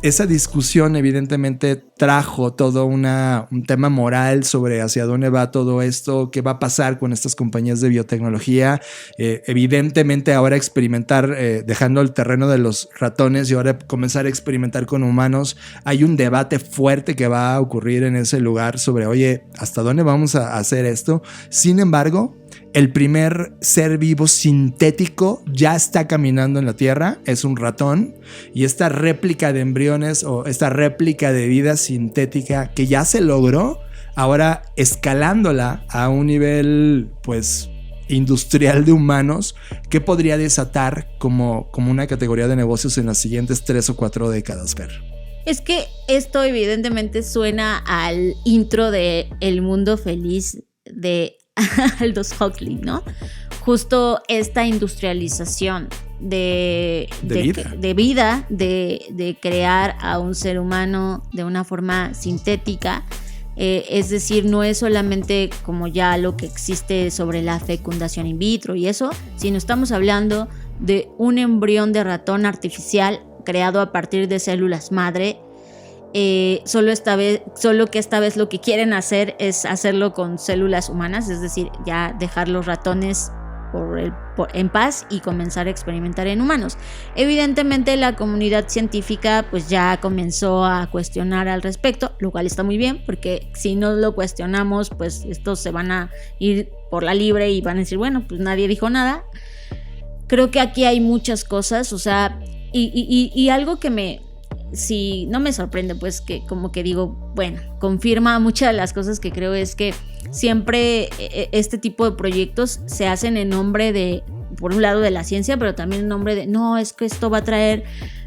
A: Esa discusión evidentemente trajo todo un tema moral sobre hacia dónde va todo esto, qué va a pasar con estas compañías de biotecnología. Evidentemente ahora experimentar, dejando el terreno de los ratones y ahora comenzar a experimentar con humanos, hay un debate fuerte que va a ocurrir en ese lugar sobre, oye, ¿hasta dónde vamos a hacer esto? Sin embargo, el primer ser vivo sintético ya está caminando en la Tierra, es un ratón, y esta réplica de embriones o esta réplica de vida sintética que ya se logró, ahora escalándola a un nivel pues industrial de humanos, que podría desatar como una categoría de negocios en las siguientes 3 o 4 décadas, Fer.
B: Es que esto evidentemente suena al intro de El Mundo Feliz de Aldous Huxley, ¿no? Justo esta industrialización de vida, de crear a un ser humano de una forma sintética. Es decir, no es solamente como ya lo que existe sobre la fecundación in vitro y eso, sino estamos hablando de un embrión de ratón artificial creado a partir de células madre. Solo que esta vez lo que quieren hacer es hacerlo con células humanas, es decir, ya dejar los ratones en paz y comenzar a experimentar en humanos. Evidentemente la comunidad científica pues ya comenzó a cuestionar al respecto, lo cual está muy bien, porque si no lo cuestionamos pues estos se van a ir por la libre y van a decir, bueno, pues nadie dijo nada. Creo que aquí hay muchas cosas, o sea, y algo que si no me sorprende, pues que como que digo, bueno, confirma muchas de las cosas que creo, es que siempre este tipo de proyectos se hacen en nombre de, por un lado, de la ciencia, pero también en nombre de, no, es que esto va a traer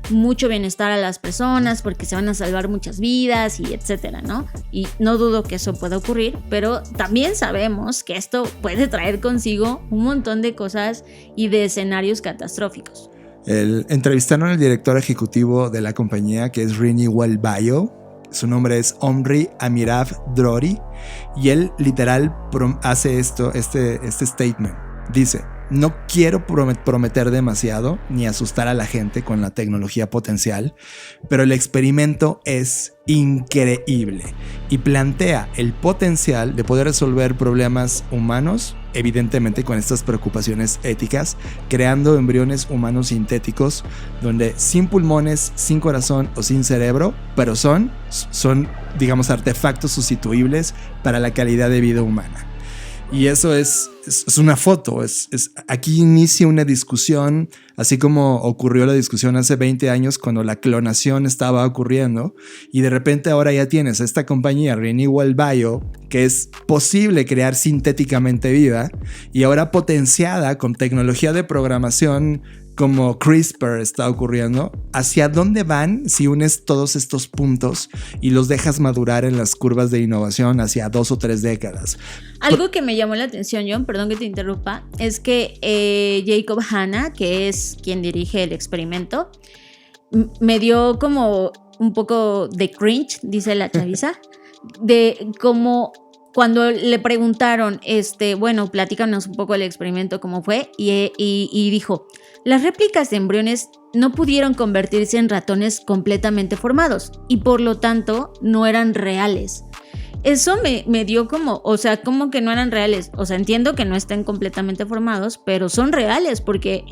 B: mucho bienestar a las personas porque se van a salvar muchas vidas y etcétera, ¿no? Y no dudo que eso pueda ocurrir, pero también sabemos que esto puede traer consigo un montón de cosas y de escenarios catastróficos.
A: Entrevistaron al director ejecutivo de la compañía, que es Renewal Bio. Su nombre es Omri Amirav Drori, y él literal hace este statement. Dice: no quiero prometer demasiado ni asustar a la gente con la tecnología potencial, pero el experimento es increíble y plantea el potencial de poder resolver problemas humanos, evidentemente con estas preocupaciones éticas, creando embriones humanos sintéticos donde sin pulmones, sin corazón o sin cerebro, pero son digamos, artefactos sustituibles para la calidad de vida humana. Y eso es una foto, aquí inicia una discusión, así como ocurrió la discusión hace 20 años cuando la clonación estaba ocurriendo, y de repente ahora ya tienes esta compañía Renewal Bio, que es posible crear sintéticamente vida, y ahora potenciada con tecnología de programación como CRISPR está ocurriendo. ¿Hacia dónde van si unes todos estos puntos y los dejas madurar en las curvas de innovación hacia 2 o 3 décadas?
B: Algo que me llamó la atención, John, perdón que te interrumpa, es que Jacob Hanna, que es quien dirige el experimento, me dio como un poco de cringe, dice la chaviza, de como cuando le preguntaron, bueno, platícanos un poco del experimento, cómo fue, y dijo: las réplicas de embriones no pudieron convertirse en ratones completamente formados y por lo tanto no eran reales. Eso me dio como, o sea, como que no eran reales. O sea, entiendo que no estén completamente formados, pero son reales porque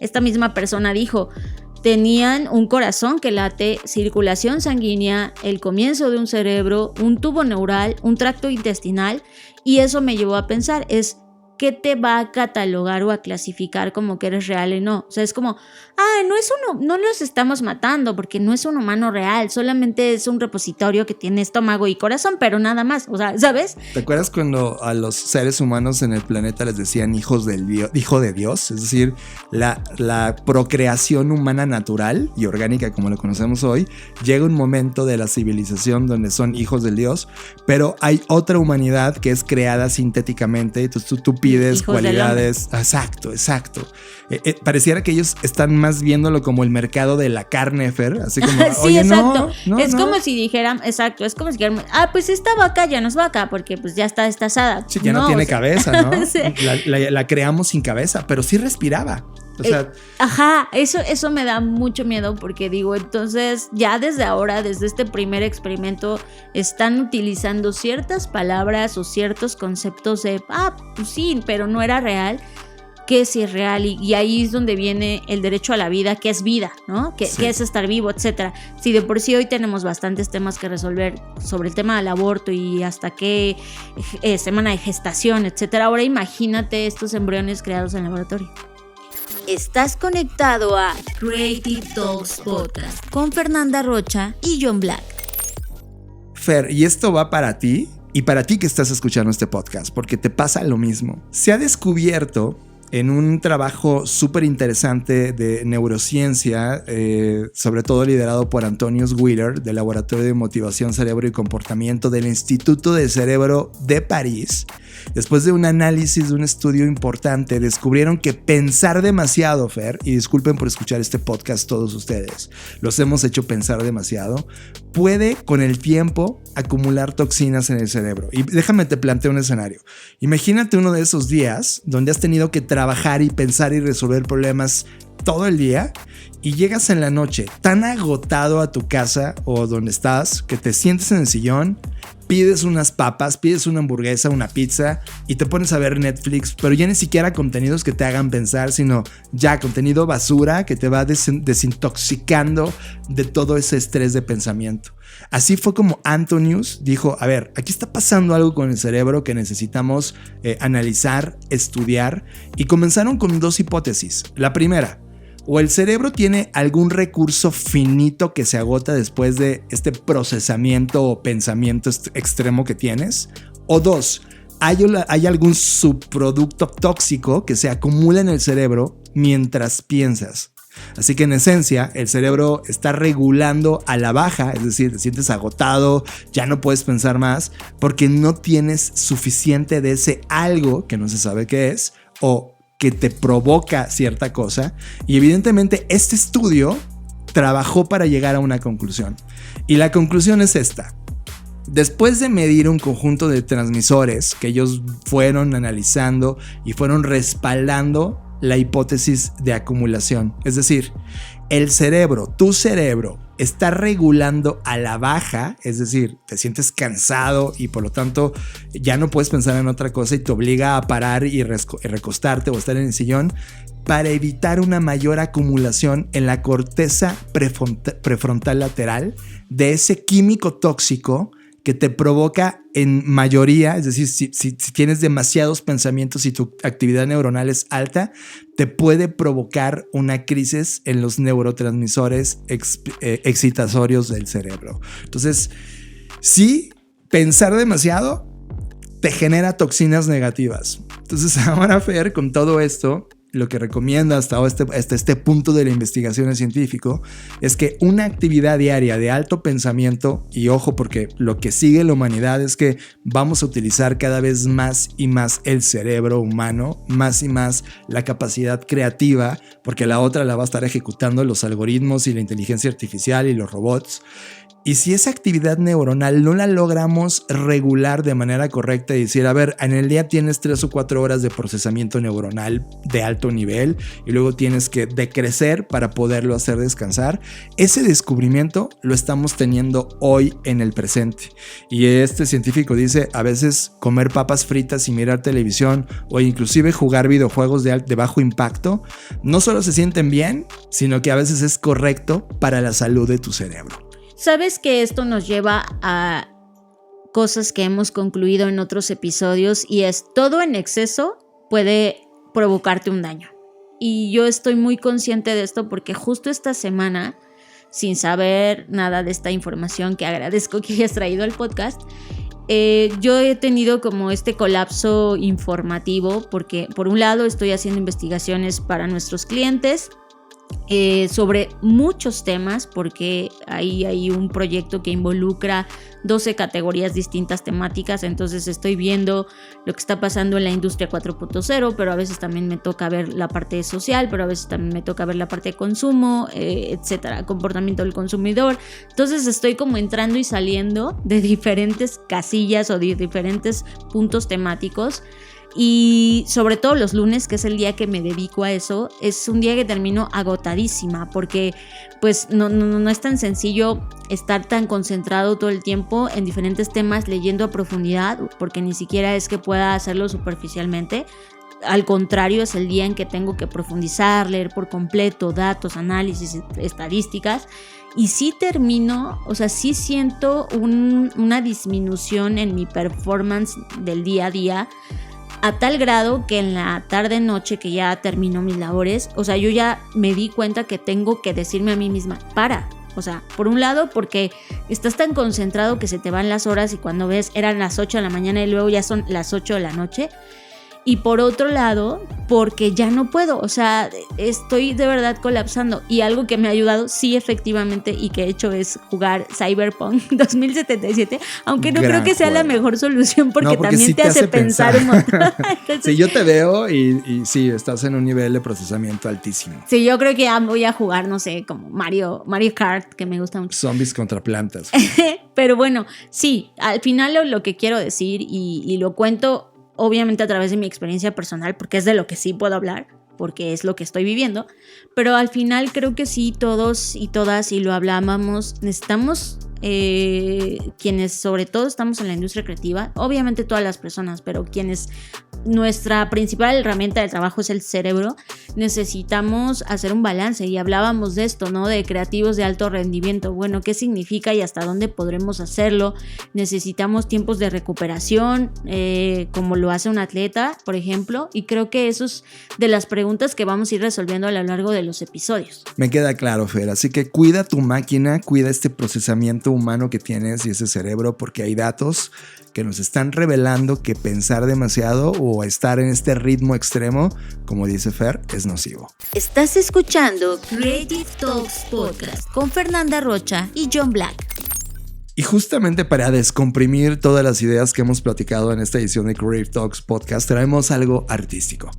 B: esta misma persona dijo: tenían un corazón que late, circulación sanguínea, el comienzo de un cerebro, un tubo neural, un tracto intestinal, y eso me llevó a pensar, qué te va a catalogar o a clasificar como que eres real y no? O sea, es como, no los estamos matando porque no es un humano real, solamente es un repositorio que tiene estómago y corazón, pero nada más, o sea, ¿sabes?
A: ¿Te acuerdas cuando a los seres humanos en el planeta les decían hijo de Dios? Es decir, la procreación humana natural y orgánica como lo conocemos hoy, llega un momento de la civilización donde son hijos del Dios, pero hay otra humanidad que es creada sintéticamente, entonces tú pides
B: hijos
A: cualidades. Exacto. Pareciera que ellos están más viéndolo como el mercado de la carne, Fer, así como,
B: sí,
A: oye,
B: exacto.
A: no.
B: Como si dijeran, exacto, es como si dijeran, pues esta vaca ya no es vaca porque pues ya está destazada.
A: Sí, ya no tiene cabeza, ¿no?
B: Sí.
A: La creamos sin cabeza, pero sí respiraba. O sea,
B: eso me da mucho miedo porque digo, entonces ya desde ahora, desde este primer experimento, están utilizando ciertas palabras o ciertos conceptos de, pues sí, pero no era real, que sí es real, y ahí es donde viene el derecho a la vida, que es vida, ¿no? Que es estar vivo, etcétera. Si de por sí hoy tenemos bastantes temas que resolver sobre el tema del aborto y hasta qué semana de gestación, etcétera, ahora imagínate estos embriones creados en laboratorio.
C: Estás conectado a Creative Talks Podcast
B: con Fernanda Rocha y John Black.
A: Fer, y esto va para ti y para ti que estás escuchando este podcast, porque te pasa lo mismo. Se ha descubierto en un trabajo súper interesante de neurociencia, sobre todo liderado por Antonius Wheeler, del Laboratorio de Motivación, Cerebro y Comportamiento del Instituto del Cerebro de París. Después de un análisis de un estudio importante, descubrieron que pensar demasiado, Fer, y disculpen por escuchar este podcast todos ustedes, los hemos hecho pensar demasiado, puede con el tiempo acumular toxinas en el cerebro. Y déjame te planteo un escenario. Imagínate uno de esos días donde has tenido que trabajar y pensar y resolver problemas todo el día y llegas en la noche tan agotado a tu casa o donde estás que te sientes en el sillón, pides unas papas, pides una hamburguesa, una pizza y te pones a ver Netflix, pero ya ni siquiera contenidos que te hagan pensar, sino ya contenido basura que te va desintoxicando de todo ese estrés de pensamiento. Así fue como Antonius dijo, a ver, aquí está pasando algo con el cerebro que necesitamos analizar, estudiar, y comenzaron con dos hipótesis. La primera, o el cerebro tiene algún recurso finito que se agota después de este procesamiento o pensamiento extremo que tienes, o dos, hay algún subproducto tóxico que se acumula en el cerebro mientras piensas. Así que en esencia el cerebro está regulando a la baja, es decir, te sientes agotado, ya no puedes pensar más porque no tienes suficiente de ese algo que no se sabe qué es o que te provoca cierta cosa. Y evidentemente este estudio trabajó para llegar a una conclusión. Y la conclusión es esta. Después de medir un conjunto de transmisores que ellos fueron analizando y fueron respaldando la hipótesis de acumulación, es decir, el cerebro, tu cerebro está regulando a la baja, es decir, te sientes cansado y por lo tanto ya no puedes pensar en otra cosa y te obliga a parar y recostarte o estar en el sillón para evitar una mayor acumulación en la corteza prefrontal lateral de ese químico tóxico que te provoca en mayoría, es decir, si tienes demasiados pensamientos y tu actividad neuronal es alta, te puede provocar una crisis en los neurotransmisores excitatorios del cerebro. Entonces, sí, pensar demasiado te genera toxinas negativas. Entonces, ahora, Fer, con todo esto, lo que recomienda hasta este punto de la investigación científica es que una actividad diaria de alto pensamiento, y ojo porque lo que sigue en la humanidad es que vamos a utilizar cada vez más y más el cerebro humano, más y más la capacidad creativa, porque la otra la va a estar ejecutando los algoritmos y la inteligencia artificial y los robots. Y si esa actividad neuronal no la logramos regular de manera correcta y decir, a ver, en el día tienes 3 o 4 horas de procesamiento neuronal de alto nivel y luego tienes que decrecer para poderlo hacer descansar, ese descubrimiento lo estamos teniendo hoy en el presente. Y este científico dice, a veces comer papas fritas y mirar televisión o inclusive jugar videojuegos de bajo impacto no solo se sienten bien, sino que a veces es correcto para la salud de tu cerebro.
B: ¿Sabes que esto nos lleva a cosas que hemos concluido en otros episodios y es todo en exceso puede provocarte un daño. Y yo estoy muy consciente de esto porque justo esta semana, sin saber nada de esta información que agradezco que hayas traído al podcast, yo he tenido como este colapso informativo porque por un lado estoy haciendo investigaciones para nuestros clientes sobre muchos temas, porque ahí hay un proyecto que involucra 12 categorías distintas temáticas. Entonces estoy viendo lo que está pasando en la industria 4.0, pero a veces también me toca ver la parte social, pero a veces también me toca ver la parte de consumo, etcétera, comportamiento del consumidor. Entonces estoy como entrando y saliendo de diferentes casillas o de diferentes puntos temáticos. Y sobre todo los lunes, que es el día que me dedico a eso, es un día que termino agotadísima porque pues no es tan sencillo estar tan concentrado todo el tiempo en diferentes temas leyendo a profundidad, porque ni siquiera es que pueda hacerlo superficialmente. Al contrario, es el día en que tengo que profundizar, leer por completo datos, análisis, estadísticas. Y sí termino, o sea, sí siento una disminución en mi performance del día a día, a tal grado que en la tarde-noche que ya termino mis labores, o sea, yo ya me di cuenta que tengo que decirme a mí misma, para. O sea, por un lado, porque estás tan concentrado que se te van las horas y cuando ves eran las 8 de la mañana y luego ya son las 8 de la noche. Y por otro lado, porque ya no puedo, o sea, estoy de verdad colapsando. Y algo que me ha ayudado, sí, efectivamente, y que he hecho es jugar Cyberpunk 2077, aunque no creo que sea la mejor solución porque también sí te hace pensar un montón. Entonces,
A: sí, yo te veo y sí, estás en un nivel de procesamiento altísimo.
B: Sí, yo creo que ya voy a jugar, no sé, como Mario Kart, que me gusta mucho.
A: Zombies contra plantas.
B: Pero bueno, sí, al final lo que quiero decir y lo cuento obviamente a través de mi experiencia personal, porque es de lo que sí puedo hablar, porque es lo que estoy viviendo, pero al final creo que sí, todos y todas, y lo hablábamos, necesitamos quienes sobre todo estamos en la industria creativa, obviamente todas las personas, pero quienes nuestra principal herramienta de trabajo es el cerebro, necesitamos hacer un balance. Y hablábamos de esto, ¿no? De creativos de alto rendimiento. Bueno, ¿qué significa y hasta dónde podremos hacerlo? Necesitamos tiempos de recuperación, como lo hace un atleta, por ejemplo, y creo que eso es de las preguntas que vamos a ir resolviendo a lo largo de los episodios.
A: Me queda claro, Fer, así que cuida tu máquina, cuida este procesamiento humano que tienes y ese cerebro, porque hay datos que nos están revelando que pensar demasiado o estar en este ritmo extremo, como dice Fer, es nocivo.
C: Estás escuchando Creative Talks Podcast
B: con Fernanda Rocha y John Black.
A: Y justamente para descomprimir todas las ideas que hemos platicado en esta edición de Creative Talks Podcast, traemos algo artístico.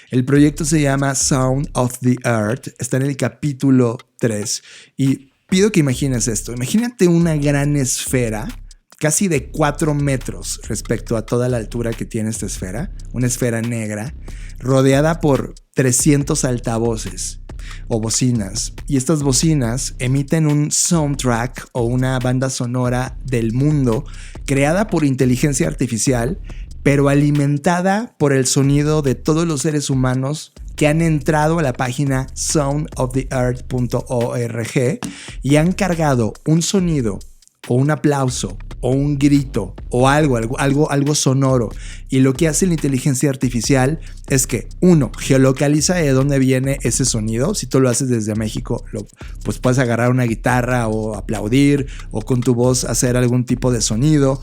A: El proyecto se llama Sound of the Earth, está en el capítulo 3 y pido que imagines esto. Imagínate una gran esfera, casi de 4 metros respecto a toda la altura que tiene esta esfera, una esfera negra, rodeada por 300 altavoces o bocinas. Y estas bocinas emiten un soundtrack o una banda sonora del mundo creada por inteligencia artificial, pero alimentada por el sonido de todos los seres humanos que han entrado a la página soundoftheearth.org y han cargado un sonido o un aplauso o un grito o algo sonoro. Y lo que hace la inteligencia artificial es que, uno, geolocaliza de dónde viene ese sonido. Si tú lo haces desde México, pues puedes agarrar una guitarra o aplaudir o con tu voz hacer algún tipo de sonido.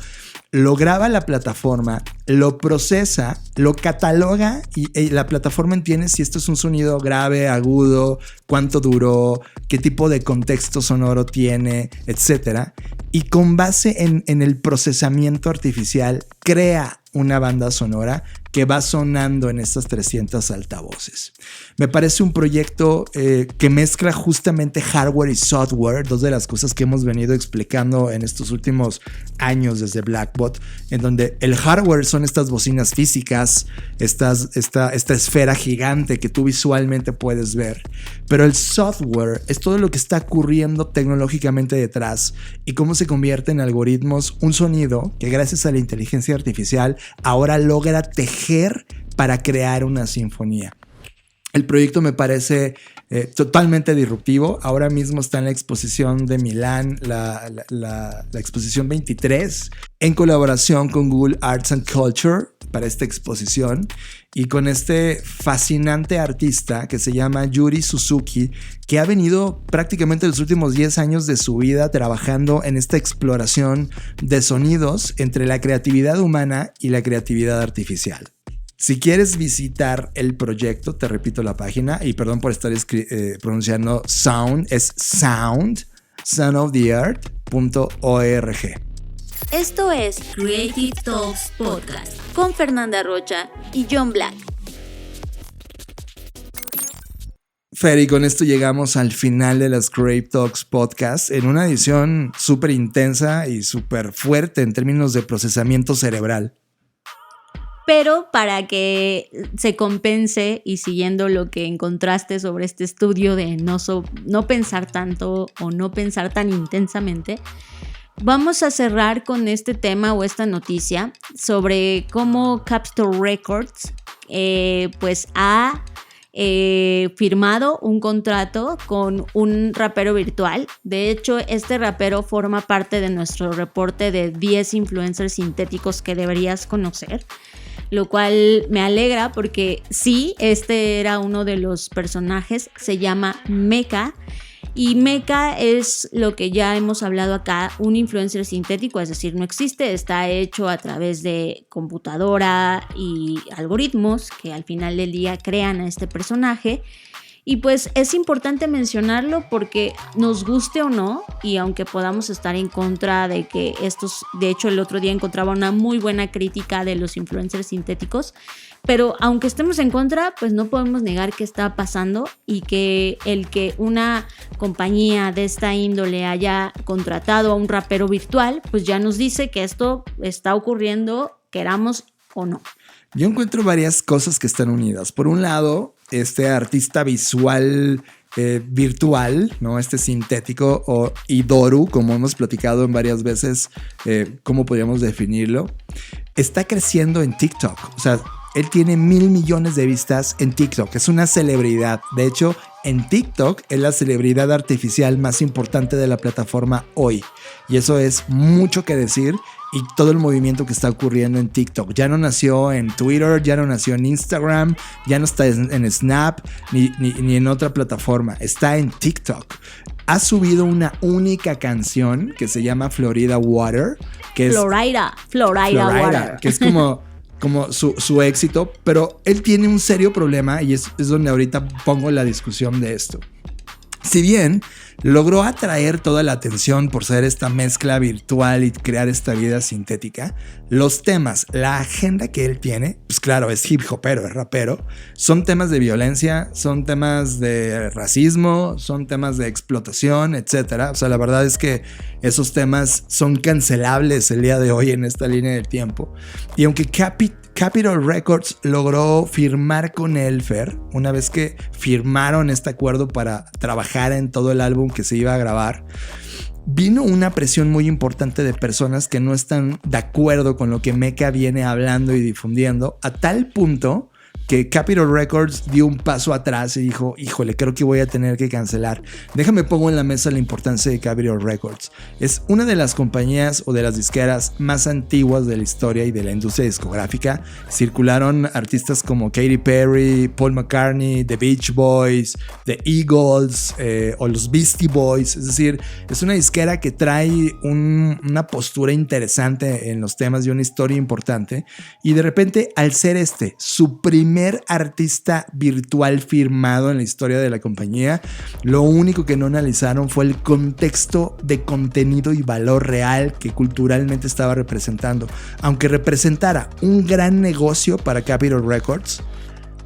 A: Lo graba la plataforma, lo procesa, lo cataloga y la plataforma entiende si esto es un sonido grave, agudo, cuánto duró, qué tipo de contexto sonoro tiene, etc. Y con base en el procesamiento artificial crea una banda sonora que va sonando en estas 300 altavoces. Me parece un proyecto que mezcla justamente hardware y software, dos de las cosas que hemos venido explicando en estos últimos años desde Blackbot, en donde el hardware son estas bocinas físicas, esta esfera gigante que tú visualmente puedes ver, pero el software es todo lo que está ocurriendo tecnológicamente detrás y cómo se convierte en algoritmos un sonido que gracias a la inteligencia artificial ahora logra tejer para crear una sinfonía. El proyecto me parece totalmente disruptivo. Ahora mismo está en la exposición de Milán, la exposición 23, en colaboración con Google Arts and Culture para esta exposición, y con este fascinante artista que se llama Yuri Suzuki, que ha venido prácticamente los últimos 10 años de su vida trabajando en esta exploración de sonidos entre la creatividad humana y la creatividad artificial. Si quieres visitar el proyecto, te repito la página, y perdón por estar pronunciando sound, es soundoftheearth.org.
C: Esto es Creative Talks Podcast con Fernanda Rocha y John Black.
A: Fer, y con esto llegamos al final de las Creative Talks Podcast en una edición súper intensa y súper fuerte en términos de procesamiento cerebral.
B: Pero para que se compense, y siguiendo lo que encontraste sobre este estudio de no pensar tanto o no pensar tan intensamente, vamos a cerrar con este tema o esta noticia sobre cómo Capitol Records pues ha firmado un contrato con un rapero virtual. De hecho, este rapero forma parte de nuestro reporte de 10 influencers sintéticos que deberías conocer, lo cual me alegra porque sí, este era uno de los personajes, se llama Mecha. Y Mecha es lo que ya hemos hablado acá, un influencer sintético, es decir, no existe, está hecho a través de computadora y algoritmos que al final del día crean a este personaje. Y pues es importante mencionarlo porque nos guste o no, y aunque podamos estar en contra de que de hecho el otro día encontraba una muy buena crítica de los influencers sintéticos, pero aunque estemos en contra, pues no podemos negar que está pasando, y que el que una compañía de esta índole haya contratado a un rapero virtual, pues ya nos dice que esto está ocurriendo, queramos o no.
A: Yo encuentro varias cosas que están unidas. Por un lado, este artista visual virtual, ¿no? Este sintético, o Idoru, como hemos platicado en varias veces, ¿cómo podríamos definirlo? Está creciendo en TikTok. O sea, él tiene 1,000 millones de vistas en TikTok. Es una celebridad. De hecho, en TikTok es la celebridad artificial más importante de la plataforma hoy. Y eso es mucho que decir. Y todo el movimiento que está ocurriendo en TikTok. Ya no nació en Twitter, ya no nació en Instagram, ya no está en Snap ni en otra plataforma. Está en TikTok. Ha subido una única canción que se llama Florida Water. Que es Florida Water. Que es como su éxito. Pero él tiene un serio problema, y es donde ahorita pongo la discusión de esto. Si bien logró atraer toda la atención por ser esta mezcla virtual y crear esta vida sintética, los temas, la agenda que él tiene, pues claro, es hip hopero, es rapero, son temas de violencia, son temas de racismo, son temas de explotación, etc. O sea, la verdad es que esos temas son cancelables el día de hoy en esta línea del tiempo. Y aunque Capitol Records logró firmar con él, Fer, una vez que firmaron este acuerdo para trabajar en todo el álbum que se iba a grabar, vino una presión muy importante de personas que no están de acuerdo con lo que Mecha viene hablando y difundiendo, a tal punto que Capitol Records dio un paso atrás y dijo, híjole, creo que voy a tener que cancelar. Déjame pongo en la mesa la importancia de Capitol Records. Es una de las compañías o de las disqueras más antiguas de la historia y de la industria discográfica. Circularon artistas como Katy Perry, Paul McCartney, The Beach Boys, The Eagles o los Beastie Boys. Es decir, es una disquera que trae una postura interesante en los temas y una historia importante. Y de repente, al ser su primer artista virtual firmado en la historia de la compañía, lo único que no analizaron fue el contexto de contenido y valor real que culturalmente estaba representando. Aunque representara un gran negocio para Capitol Records,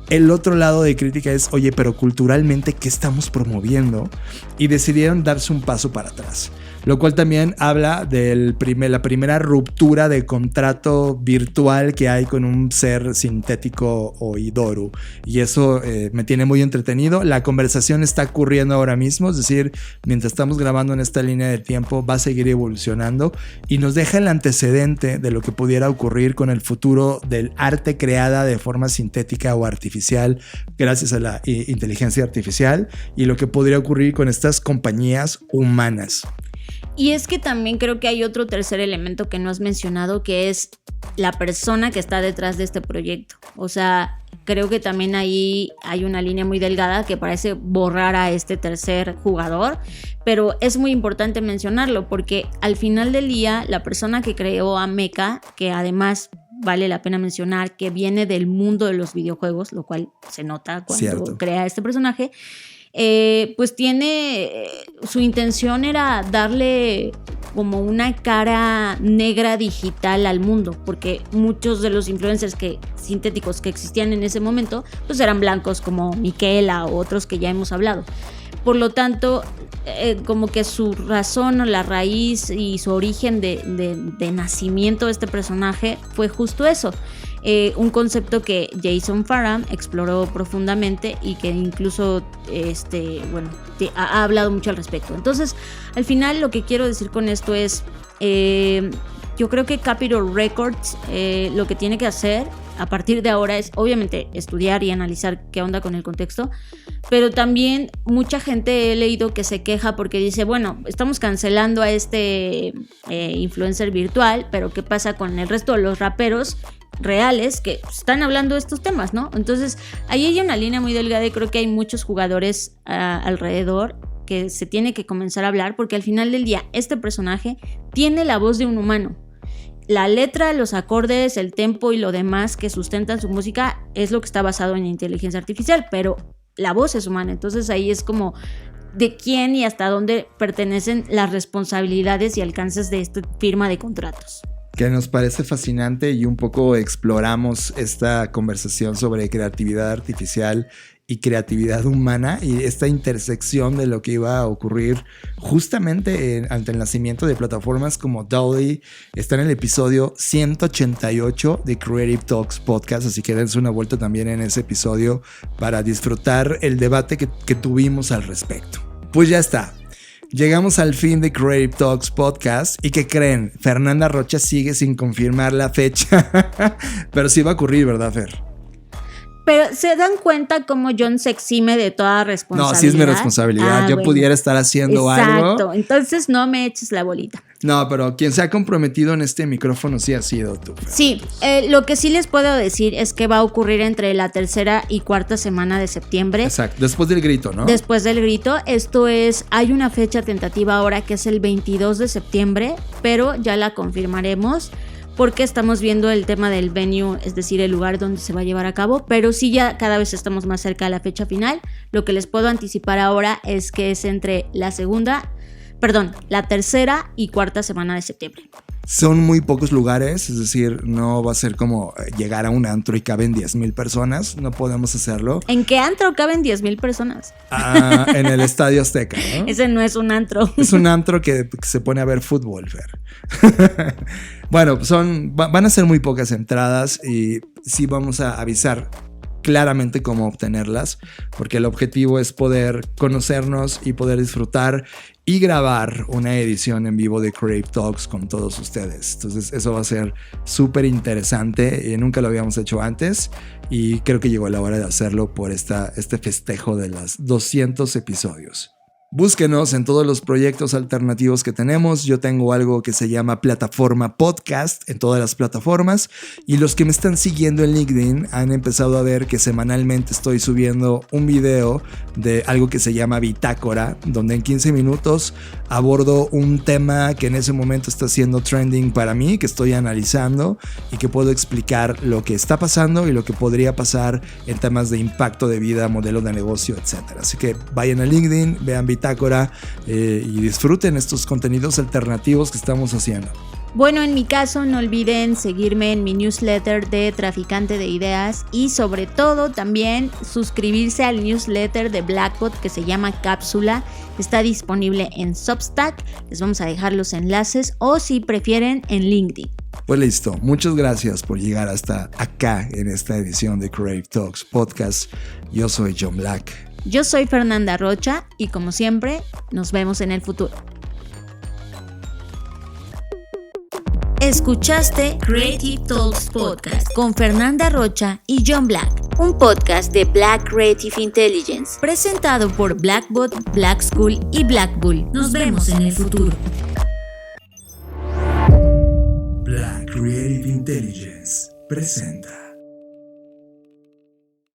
A: el otro lado de crítica es, oye, pero culturalmente, ¿qué estamos promoviendo? Y decidieron darse un paso para atrás. lo cual también habla de la primera ruptura de contrato virtual que hay con un ser sintético o Idoru, y eso me tiene muy entretenido. La conversación está ocurriendo ahora mismo, es decir, mientras estamos grabando en esta línea de tiempo va a seguir evolucionando y nos deja el antecedente de lo que pudiera ocurrir con el futuro del arte creada de forma sintética o artificial gracias a la inteligencia artificial, y lo que podría ocurrir con estas compañías humanas.
B: Y es que también creo que hay otro tercer elemento que no has mencionado, que es la persona que está detrás de este proyecto. O sea, creo que también ahí hay una línea muy delgada que parece borrar a este tercer jugador, pero es muy importante mencionarlo porque al final del día la persona que creó a Mecha, que además vale la pena mencionar que viene del mundo de los videojuegos, lo cual se nota cuando crea este personaje, pues tiene, su intención era darle como una cara negra digital al mundo, porque muchos de los influencers sintéticos que existían en ese momento pues eran blancos, como Miquela o otros que ya hemos hablado. Por lo tanto, como que su razón o la raíz y su origen de nacimiento de este personaje fue justo eso. Un concepto que Jason Farham exploró profundamente y que incluso ha hablado mucho al respecto. Entonces, al final lo que quiero decir con esto es, yo creo que Capitol Records lo que tiene que hacer a partir de ahora es obviamente estudiar y analizar qué onda con el contexto, pero también mucha gente he leído que se queja porque dice, bueno, estamos cancelando a este influencer virtual, pero ¿qué pasa con el resto de los raperos reales que están hablando de estos temas, ¿no? Entonces ahí hay una línea muy delgada y creo que hay muchos jugadores alrededor que se tiene que comenzar a hablar, porque al final del día este personaje tiene la voz de un humano. La letra, los acordes, el tempo y lo demás que sustentan su música es lo que está basado en inteligencia artificial, pero la voz es humana. Entonces ahí es como de quién y hasta dónde pertenecen las responsabilidades y alcances de esta firma de contratos.
A: Que nos parece fascinante y un poco exploramos esta conversación sobre creatividad artificial y creatividad humana y esta intersección de lo que iba a ocurrir justamente ante el nacimiento de plataformas como DALL-E. Está en el episodio 188 de Creative Talks Podcast, así que dense una vuelta también en ese episodio para disfrutar el debate que tuvimos al respecto. Pues ya está. Llegamos al fin de Creative Talks Podcast y ¿qué creen? Fernanda Rocha sigue sin confirmar la fecha, pero sí va a ocurrir, ¿verdad, Fer?
B: Pero ¿se dan cuenta cómo John se exime de toda responsabilidad?
A: No, sí es mi responsabilidad. Yo pudiera estar haciendo algo.
B: Exacto, entonces no me eches la bolita.
A: No, pero quien se ha comprometido en este micrófono sí ha sido tú, Fer.
B: Sí, lo que sí les puedo decir es que va a ocurrir entre la tercera y cuarta semana de septiembre.
A: Exacto, después del grito, ¿no?
B: Después del grito, esto es, hay una fecha tentativa ahora que es el 22 de septiembre, pero ya la confirmaremos porque estamos viendo el tema del venue, es decir, el lugar donde se va a llevar a cabo, pero sí ya cada vez estamos más cerca de la fecha final. Lo que les puedo anticipar ahora es que es entre la tercera y cuarta semana de septiembre.
A: Son muy pocos lugares, es decir, no va a ser como llegar a un antro y caben 10,000 personas, no podemos hacerlo.
B: ¿En qué antro caben 10,000 personas?
A: En el Estadio Azteca, ¿no?
B: Ese no es un antro.
A: Es un antro que se pone a ver fútbol, Fer. Bueno, van a ser muy pocas entradas y sí vamos a avisar claramente cómo obtenerlas, porque el objetivo es poder conocernos y poder disfrutar y grabar una edición en vivo de Creative Talks con todos ustedes. Entonces eso va a ser súper interesante y nunca lo habíamos hecho antes y creo que llegó la hora de hacerlo por este festejo de las 200 episodios. Búsquenos en todos los proyectos alternativos que tenemos. Yo tengo algo que se llama Plataforma Podcast en todas las plataformas y los que me están siguiendo en LinkedIn han empezado a ver que semanalmente estoy subiendo un video de algo que se llama Bitácora, donde en 15 minutos abordo un tema que en ese momento está siendo trending para mí, que estoy analizando y que puedo explicar lo que está pasando y lo que podría pasar en temas de impacto de vida, modelo de negocio, etc. Así que vayan a LinkedIn, vean Bitácora Bitácora y disfruten estos contenidos alternativos que estamos haciendo.
B: Bueno, en mi caso no olviden seguirme en mi newsletter de Traficante de Ideas y sobre todo también suscribirse al newsletter de Blackbot que se llama Cápsula. Está disponible en Substack, les vamos a dejar los enlaces o si prefieren en LinkedIn.
A: Pues listo, muchas gracias por llegar hasta acá en esta edición de Creative Talks Podcast. Yo soy John Black.
B: Yo soy Fernanda Rocha y como siempre, nos vemos en el futuro.
C: Escuchaste Creative Talks Podcast
B: Con Fernanda Rocha y John Black,
C: un podcast de Black Creative Intelligence,
B: presentado por Blackbot, Black School y Black Bull.
C: Nos vemos en el futuro.
A: Black Creative Intelligence presenta.